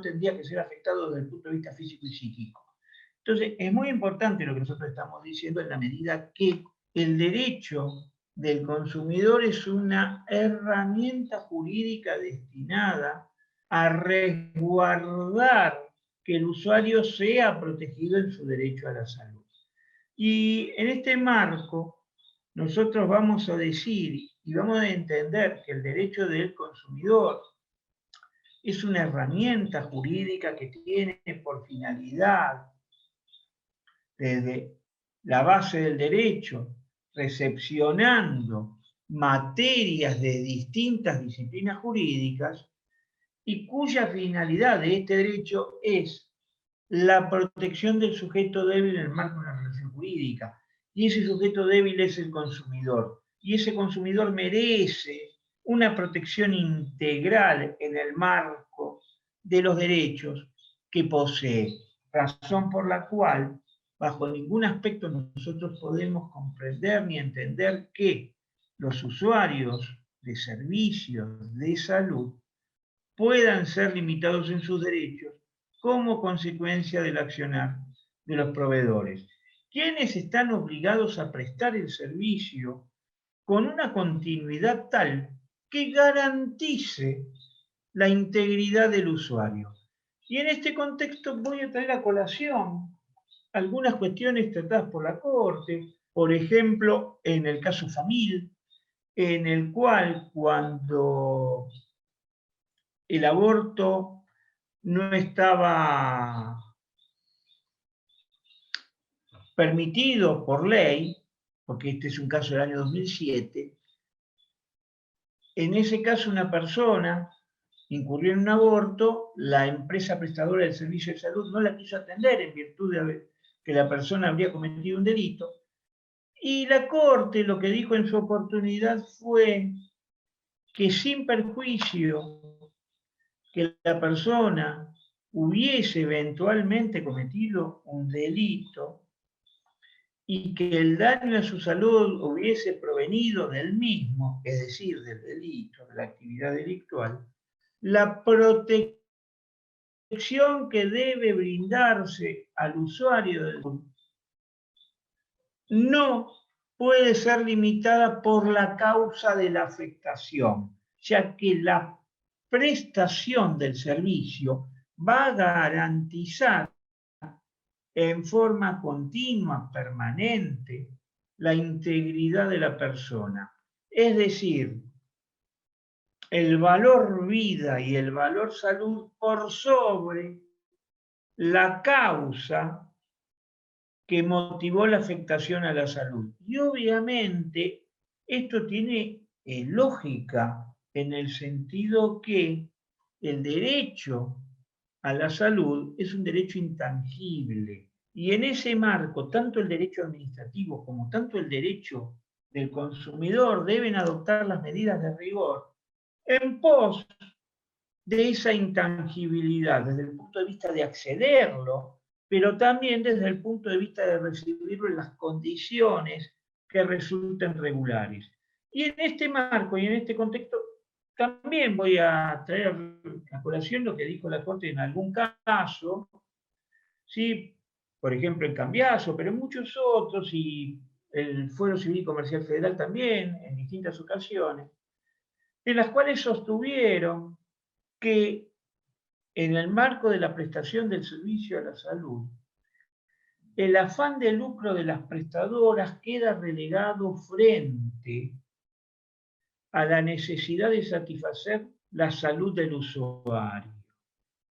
tendría que ser afectado desde el punto de vista físico y psíquico. Entonces, es muy importante lo que nosotros estamos diciendo en la medida que el derecho del consumidor es una herramienta jurídica destinada a resguardar que el usuario sea protegido en su derecho a la salud. Y en este marco, nosotros vamos a decir y vamos a entender que el derecho del consumidor es una herramienta jurídica que tiene por finalidad, desde la base del derecho, recepcionando materias de distintas disciplinas jurídicas, y cuya finalidad de este derecho es la protección del sujeto débil en el marco de una relación jurídica. Y ese sujeto débil es el consumidor. Y ese consumidor merece una protección integral en el marco de los derechos que posee, razón por la cual bajo ningún aspecto nosotros podemos comprender ni entender que los usuarios de servicios de salud puedan ser limitados en sus derechos como consecuencia del accionar de los proveedores, quienes están obligados a prestar el servicio con una continuidad tal que garantice la integridad del usuario. Y en este contexto voy a traer a colación algunas cuestiones tratadas por la Corte, por ejemplo, en el caso Famil, en el cual cuando el aborto no estaba permitido por ley, porque este es un caso del año 2007, en ese caso una persona incurrió en un aborto, la empresa prestadora del servicio de salud no la quiso atender en virtud de que la persona habría cometido un delito, y la Corte lo que dijo en su oportunidad fue que sin perjuicio que la persona hubiese eventualmente cometido un delito y que el daño a su salud hubiese provenido del mismo, es decir, del delito, de la actividad delictual, la protección que debe brindarse al usuario del no puede ser limitada por la causa de la afectación, ya que la prestación del servicio va a garantizar en forma continua, permanente, la integridad de la persona. Es decir, el valor vida y el valor salud por sobre la causa que motivó la afectación a la salud. Y obviamente esto tiene lógica en el sentido que el derecho a la salud es un derecho intangible. Y en ese marco, tanto el derecho administrativo como tanto el derecho del consumidor deben adoptar las medidas de rigor en pos de esa intangibilidad, desde el punto de vista de accederlo, pero también desde el punto de vista de recibirlo en las condiciones que resulten regulares. Y en este marco y en este contexto, también voy a traer a colación lo que dijo la Corte en algún caso, ¿sí? Por ejemplo en Cambiaso, pero en muchos otros, y el Fuero Civil y Comercial Federal también, en distintas ocasiones, en las cuales sostuvieron que en el marco de la prestación del servicio a la salud, el afán de lucro de las prestadoras queda relegado frente a la necesidad de satisfacer la salud del usuario.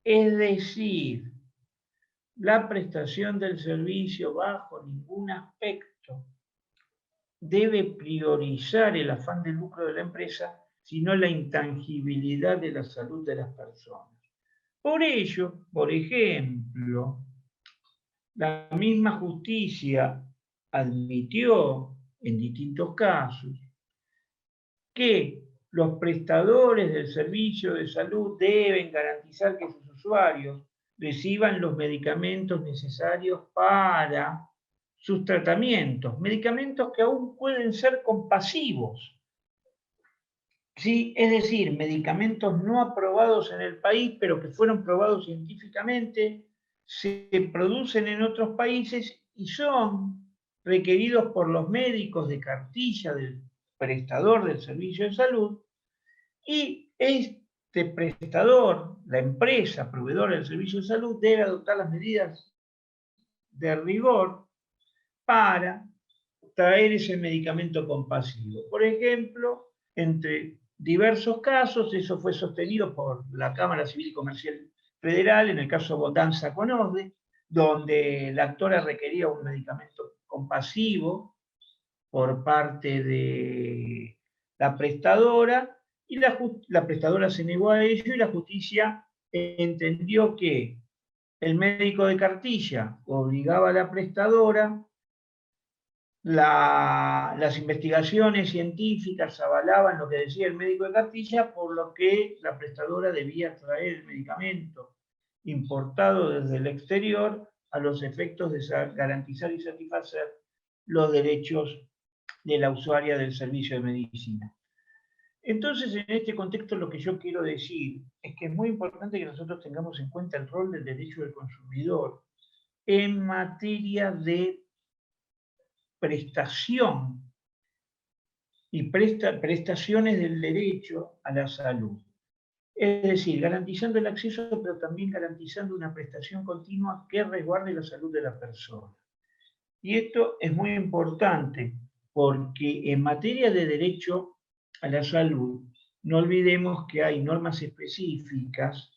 Es decir, la prestación del servicio bajo ningún aspecto debe priorizar el afán de lucro de la empresa, sino la intangibilidad de la salud de las personas. Por ello, por ejemplo, la misma justicia admitió en distintos casos que los prestadores del servicio de salud deben garantizar que sus usuarios reciban los medicamentos necesarios para sus tratamientos, medicamentos que aún pueden ser compasivos. ¿Sí? Es decir, medicamentos no aprobados en el país, pero que fueron probados científicamente, se producen en otros países y son requeridos por los médicos de cartilla del prestador del servicio de salud, y este prestador, la empresa proveedora del servicio de salud, debe adoptar las medidas de rigor para traer ese medicamento compasivo. Por ejemplo, entre diversos casos, eso fue sostenido por la Cámara Civil y Comercial Federal, en el caso Botanza con Orde, donde la actora requería un medicamento compasivo por parte de la prestadora, y la prestadora se negó a ello, y la justicia entendió que el médico de cartilla obligaba a la prestadora las investigaciones científicas avalaban lo que decía el médico de cartilla, por lo que la prestadora debía traer el medicamento importado desde el exterior a los efectos de garantizar y satisfacer los derechos de la usuaria del servicio de medicina. Entonces, en este contexto, lo que yo quiero decir es que es muy importante que nosotros tengamos en cuenta el rol del derecho del consumidor en materia de prestación y prestaciones del derecho a la salud. Es decir, garantizando el acceso, pero también garantizando una prestación continua que resguarde la salud de la persona. Y esto es muy importante porque en materia de derecho a la salud, no olvidemos que hay normas específicas,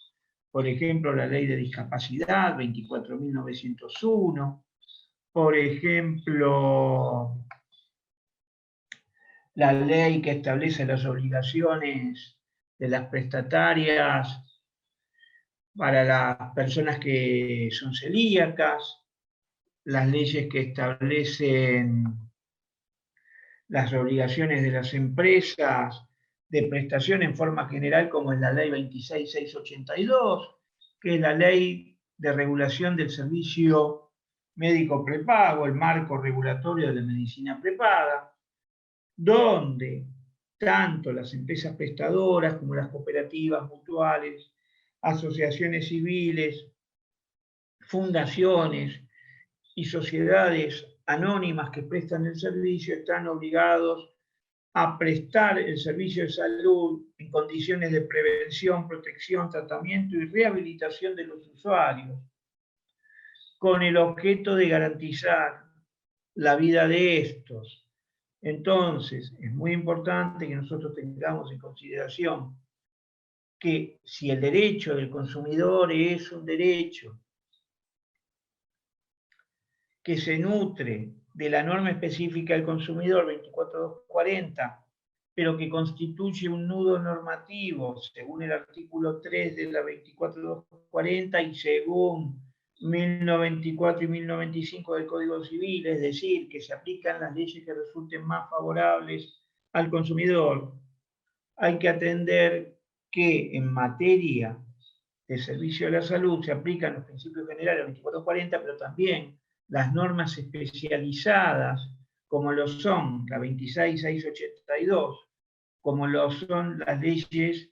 por ejemplo, la Ley de Discapacidad 24.901, por ejemplo, la ley que establece las obligaciones de las prestatarias para las personas que son celíacas, las leyes que establecen las obligaciones de las empresas de prestación en forma general, como es la ley 26682, que es la ley de regulación del servicio médico prepago, el marco regulatorio de la medicina prepaga, donde tanto las empresas prestadoras como las cooperativas mutuales, asociaciones civiles, fundaciones y sociedades anónimas que prestan el servicio están obligados a prestar el servicio de salud en condiciones de prevención, protección, tratamiento y rehabilitación de los usuarios, con el objeto de garantizar la vida de estos. Entonces, es muy importante que nosotros tengamos en consideración que si el derecho del consumidor es un derecho que se nutre de la norma específica del consumidor 24240, pero que constituye un nudo normativo según el artículo 3 de la 24240 y según 1094 y 1095 del Código Civil, es decir, que se aplican las leyes que resulten más favorables al consumidor, hay que atender que en materia de servicio de la salud se aplican los principios generales del 2440, pero también las normas especializadas, como lo son la 26682, como lo son las leyes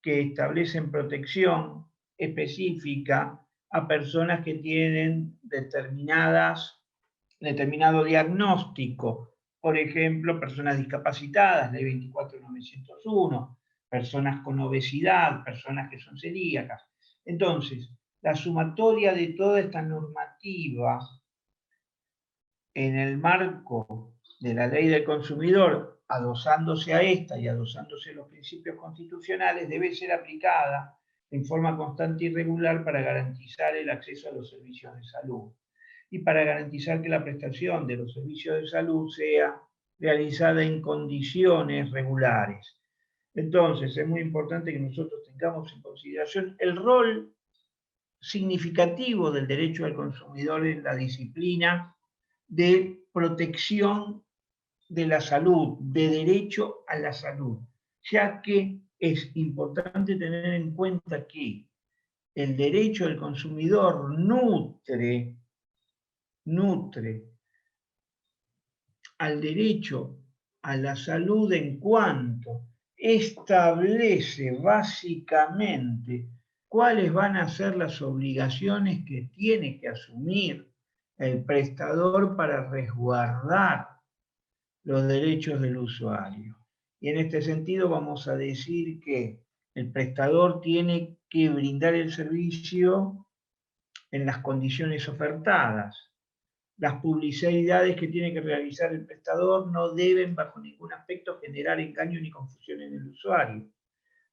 que establecen protección específica a personas que tienen determinado diagnóstico. Por ejemplo, personas discapacitadas, ley 24901, personas con obesidad, personas que son celíacas. Entonces, la sumatoria de toda esta normativa en el marco de la ley del consumidor, adosándose a esta y adosándose a los principios constitucionales, debe ser aplicada en forma constante y regular para garantizar el acceso a los servicios de salud y para garantizar que la prestación de los servicios de salud sea realizada en condiciones regulares. Entonces, es muy importante que nosotros tengamos en consideración el rol significativo del derecho al consumidor en la disciplina de protección de la salud, de derecho a la salud, ya que es importante tener en cuenta que el derecho del consumidor nutre al derecho a la salud en cuanto establece básicamente cuáles van a ser las obligaciones que tiene que asumir el prestador para resguardar los derechos del usuario. Y en este sentido vamos a decir que el prestador tiene que brindar el servicio en las condiciones ofertadas. Las publicidades que tiene que realizar el prestador no deben bajo ningún aspecto generar engaño ni confusión en el usuario.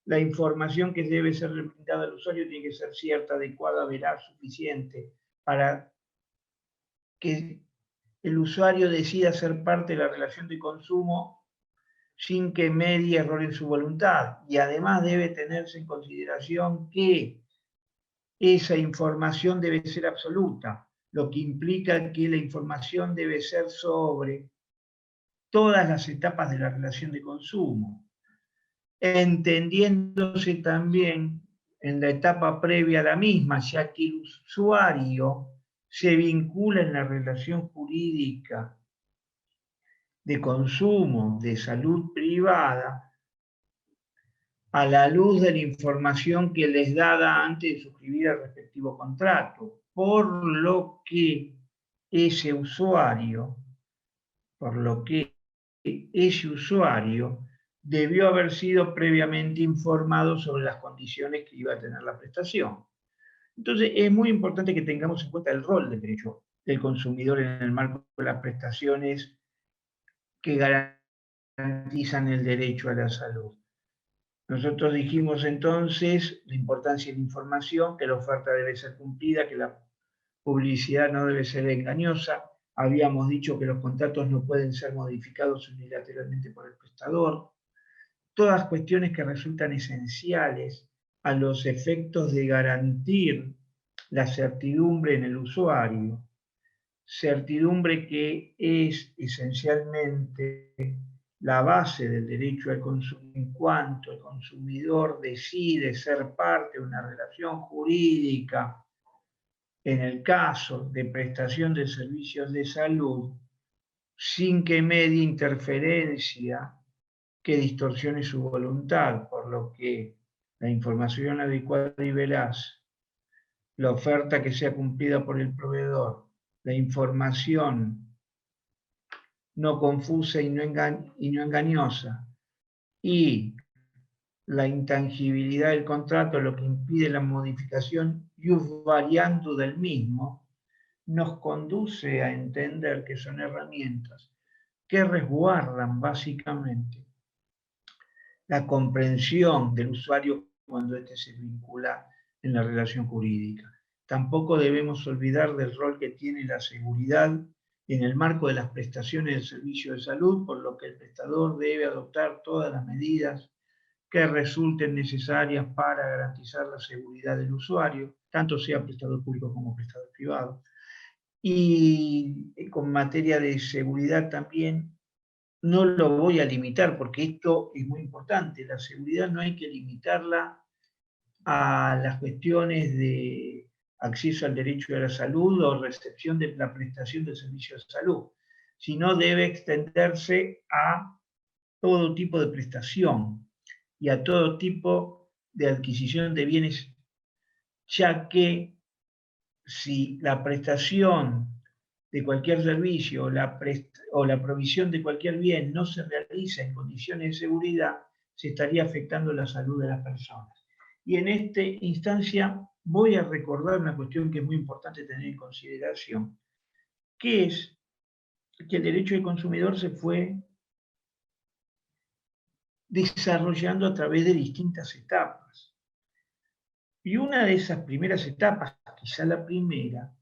La información que debe ser brindada al usuario tiene que ser cierta, adecuada, veraz, suficiente para que el usuario decida ser parte de la relación de consumo sin que medie error en su voluntad. Y además debe tenerse en consideración que esa información debe ser absoluta. lo que implica que la información debe ser sobre todas las etapas de la relación de consumo, entendiéndose también en la etapa previa a la misma, ya que el usuario se vincula en la relación jurídica de consumo, de salud privada, a la luz de la información que les dada antes de suscribir el respectivo contrato, por lo que ese usuario debió haber sido previamente informado sobre las condiciones que iba a tener la prestación. Entonces, es muy importante que tengamos en cuenta el rol del derecho del consumidor en el marco de las prestaciones que garantizan el derecho a la salud. Nosotros dijimos entonces la importancia de la información, que la oferta debe ser cumplida, que la publicidad no debe ser engañosa. Habíamos dicho que los contratos no pueden ser modificados unilateralmente por el prestador. Todas cuestiones que resultan esenciales a los efectos de garantir la certidumbre en el usuario. Certidumbre que es esencialmente la base del derecho al consumo en cuanto el consumidor decide ser parte de una relación jurídica en el caso de prestación de servicios de salud sin que medie interferencia que distorsione su voluntad, por lo que la información adecuada y veraz, la oferta que sea cumplida por el proveedor, la información no confusa y no engañosa, y la intangibilidad del contrato, lo que impide la modificación ius variando del mismo, nos conduce a entender que son herramientas que resguardan básicamente la comprensión del usuario cuando éste se vincula en la relación jurídica. Tampoco debemos olvidar del rol que tiene la seguridad en el marco de las prestaciones del servicio de salud, por lo que el prestador debe adoptar todas las medidas que resulten necesarias para garantizar la seguridad del usuario, tanto sea prestador público como prestador privado. Y con materia de seguridad también, no lo voy a limitar, porque esto es muy importante. La seguridad no hay que limitarla a las cuestiones de acceso al derecho a la salud o recepción de la prestación de servicios de salud, sino debe extenderse a todo tipo de prestación y a todo tipo de adquisición de bienes, ya que si la prestación de cualquier servicio o la provisión de cualquier bien no se realiza en condiciones de seguridad, se estaría afectando la salud de las personas. Y en esta instancia voy a recordar una cuestión que es muy importante tener en consideración, que es que el derecho del consumidor se fue desarrollando a través de distintas etapas. Y una de esas primeras etapas, quizá la primera,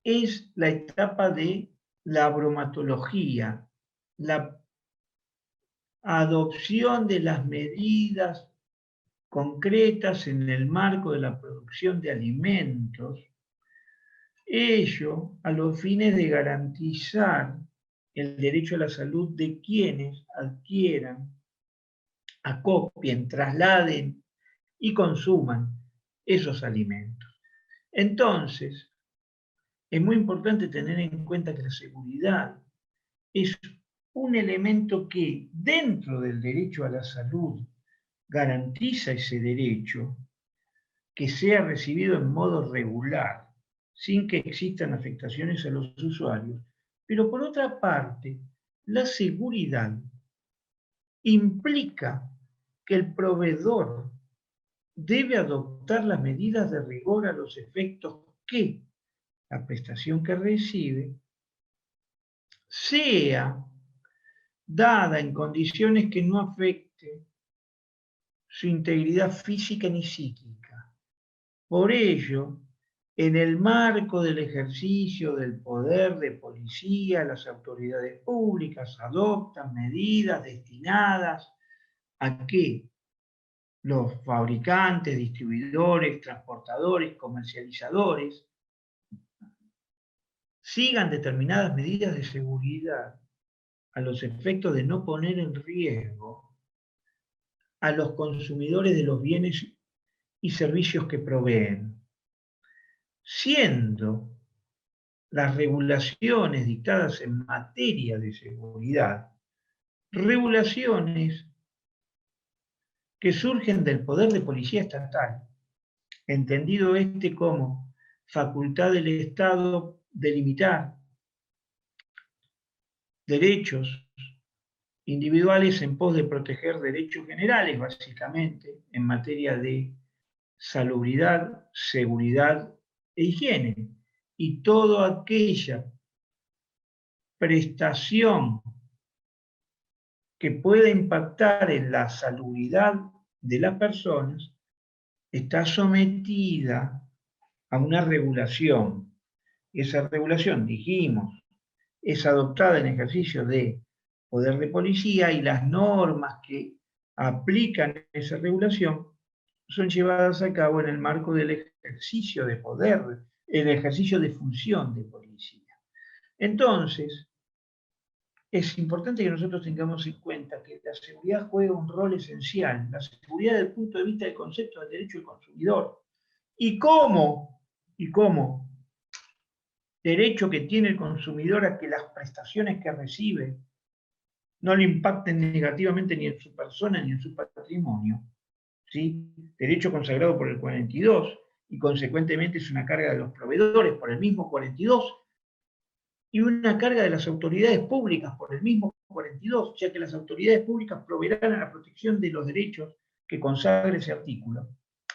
es la etapa de la bromatología, la adopción de las medidas concretas en el marco de la producción de alimentos, ello a los fines de garantizar el derecho a la salud de quienes adquieran, acopien, trasladen y consuman esos alimentos. Entonces, es muy importante tener en cuenta que la seguridad es un elemento que dentro del derecho a la salud garantiza ese derecho, que sea recibido en modo regular, sin que existan afectaciones a los usuarios. Pero por otra parte, la seguridad implica que el proveedor debe adoptar las medidas de rigor a los efectos que la prestación que recibe sea dada en condiciones que no afecten su integridad física ni psíquica. Por ello, en el marco del ejercicio del poder de policía, las autoridades públicas adoptan medidas destinadas a que los fabricantes, distribuidores, transportadores, comercializadores sigan determinadas medidas de seguridad a los efectos de no poner en riesgo a los consumidores de los bienes y servicios que proveen, siendo las regulaciones dictadas en materia de seguridad regulaciones que surgen del poder de policía estatal, entendido este como facultad del Estado de limitar derechos individuales en pos de proteger derechos generales, básicamente, en materia de salubridad, seguridad e higiene. Y toda aquella prestación que pueda impactar en la salubridad de las personas está sometida a una regulación. Esa regulación, dijimos, es adoptada en ejercicio de poder de policía y las normas que aplican esa regulación son llevadas a cabo en el marco del ejercicio de poder, el ejercicio de función de policía. Entonces, es importante que nosotros tengamos en cuenta que la seguridad juega un rol esencial, la seguridad desde el punto de vista del concepto del derecho del consumidor. ¿Y cómo derecho que tiene el consumidor a que las prestaciones que recibe no le impacten negativamente ni en su persona ni en su patrimonio? ¿Sí? Derecho consagrado por el 42 y consecuentemente es una carga de los proveedores por el mismo 42 y una carga de las autoridades públicas por el mismo 42, ya que las autoridades públicas proveerán a la protección de los derechos que consagra ese artículo.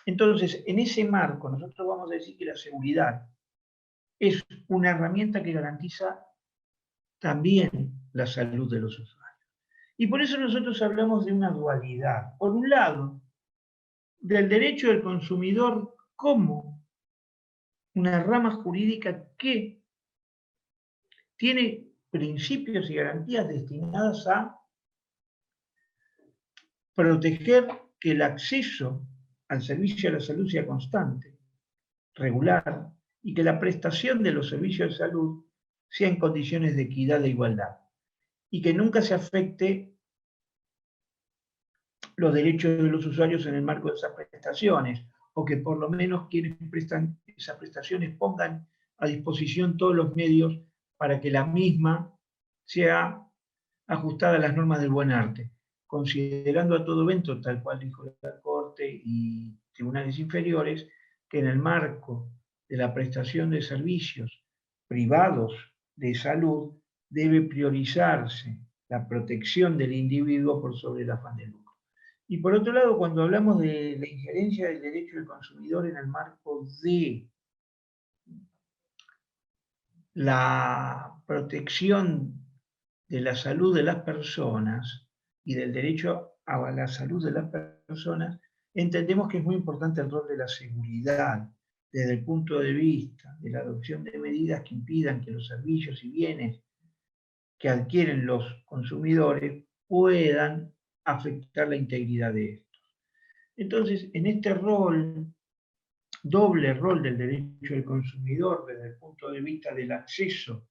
Entonces, en ese marco, nosotros vamos a decir que la seguridad es una herramienta que garantiza también la salud de los usuarios. Y por eso nosotros hablamos de una dualidad. Por un lado, del derecho del consumidor como una rama jurídica que tiene principios y garantías destinadas a proteger que el acceso al servicio de la salud sea constante, regular, y que la prestación de los servicios de salud sea en condiciones de equidad e igualdad, y que nunca se afecte los derechos de los usuarios en el marco de esas prestaciones, o que por lo menos quienes prestan esas prestaciones pongan a disposición todos los medios para que la misma sea ajustada a las normas del buen arte, considerando a todo evento, tal cual dijo la Corte y tribunales inferiores, que en el marco de la prestación de servicios privados de salud debe priorizarse la protección del individuo por sobre el afán de lucro. Y por otro lado, cuando hablamos de la injerencia del derecho del consumidor en el marco de la protección de la salud de las personas y del derecho a la salud de las personas, entendemos que es muy importante el rol de la seguridad desde el punto de vista de la adopción de medidas que impidan que los servicios y bienes que adquieren los consumidores puedan afectar la integridad de estos. Entonces, en este rol, doble rol del derecho del consumidor desde el punto de vista del acceso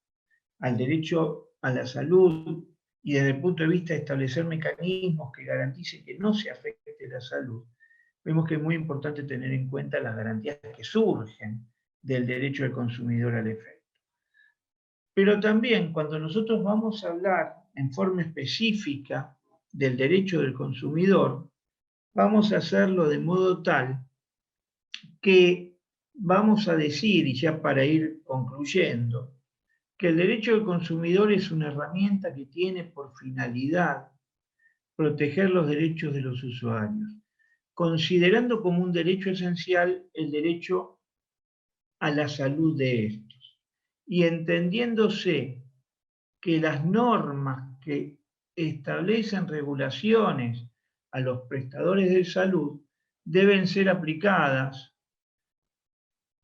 al derecho a la salud y desde el punto de vista de establecer mecanismos que garanticen que no se afecte la salud, vemos que es muy importante tener en cuenta las garantías que surgen del derecho del consumidor al efecto. Pero también cuando nosotros vamos a hablar en forma específica del derecho del consumidor, vamos a hacerlo de modo tal que vamos a decir, y ya para ir concluyendo, que el derecho del consumidor es una herramienta que tiene por finalidad proteger los derechos de los usuarios, considerando como un derecho esencial el derecho a la salud de estos, y entendiéndose que las normas que establecen regulaciones a los prestadores de salud deben ser aplicadas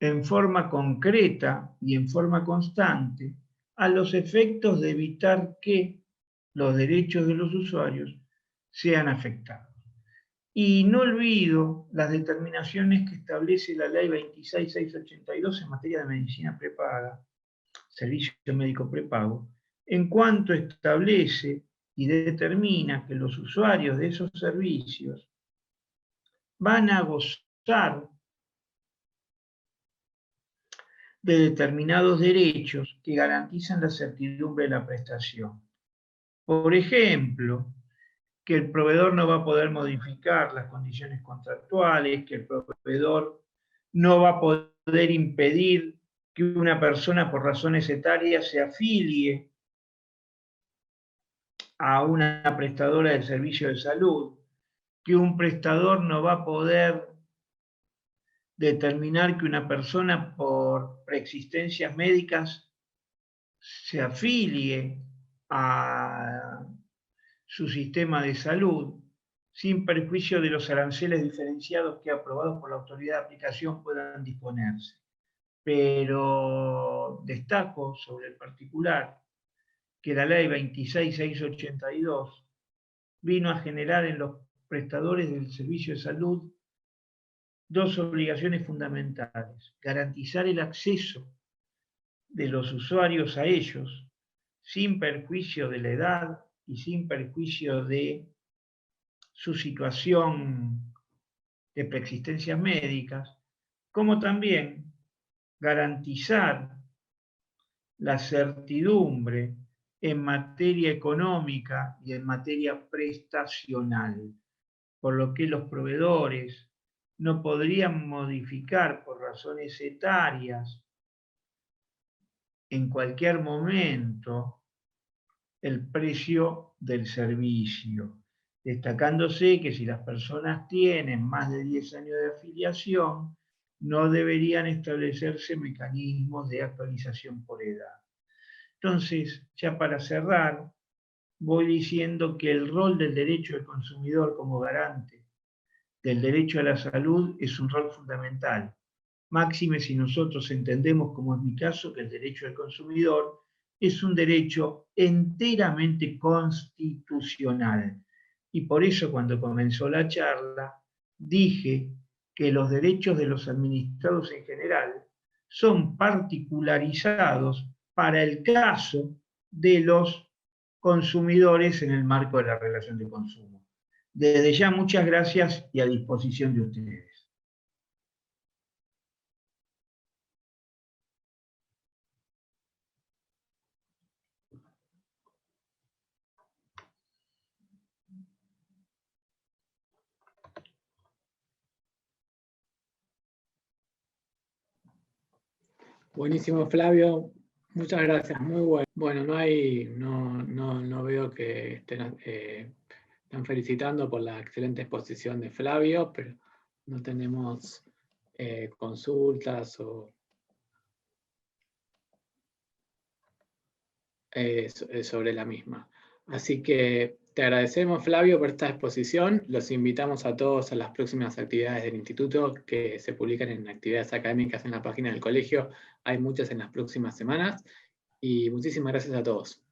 en forma concreta y en forma constante a los efectos de evitar que los derechos de los usuarios sean afectados. Y no olvido las determinaciones que establece la Ley 26682 en materia de medicina prepaga, servicio médico prepago, en cuanto establece y determina que los usuarios de esos servicios van a gozar de determinados derechos que garantizan la certidumbre de la prestación. Por ejemplo, que el proveedor no va a poder modificar las condiciones contractuales, que el proveedor no va a poder impedir que una persona por razones etarias se afilie a una prestadora del servicio de salud, que un prestador no va a poder determinar que una persona por preexistencias médicas se afilie a su sistema de salud, sin perjuicio de los aranceles diferenciados que aprobados por la autoridad de aplicación puedan disponerse. Pero destaco sobre el particular que la ley 26682 vino a generar en los prestadores del servicio de salud dos obligaciones fundamentales: garantizar el acceso de los usuarios a ellos sin perjuicio de la edad y sin perjuicio de su situación de preexistencias médicas, como también garantizar la certidumbre en materia económica y en materia prestacional, por lo que los proveedores no podrían modificar por razones etarias en cualquier momento el precio del servicio, destacándose que si las personas tienen más de 10 años de afiliación, no deberían establecerse mecanismos de actualización por edad. Entonces, ya para cerrar, voy diciendo que el rol del derecho del consumidor como garante del derecho a la salud es un rol fundamental. Máxime si nosotros entendemos, como es mi caso, que el derecho del consumidor es un derecho enteramente constitucional. Y por eso cuando comenzó la charla, dije que los derechos de los administrados en general son particularizados para el caso de los consumidores en el marco de la relación de consumo. Desde ya, muchas gracias y a disposición de ustedes. Buenísimo, Flavio. Muchas gracias, muy bueno. Bueno, no veo que están felicitando por la excelente exposición de Flavio, pero no tenemos consultas o sobre la misma. Así que te agradecemos, Flavio, por esta exposición. Los invitamos a todos a las próximas actividades del Instituto que se publican en actividades académicas en la página del colegio. Hay muchas en las próximas semanas. Y muchísimas gracias a todos.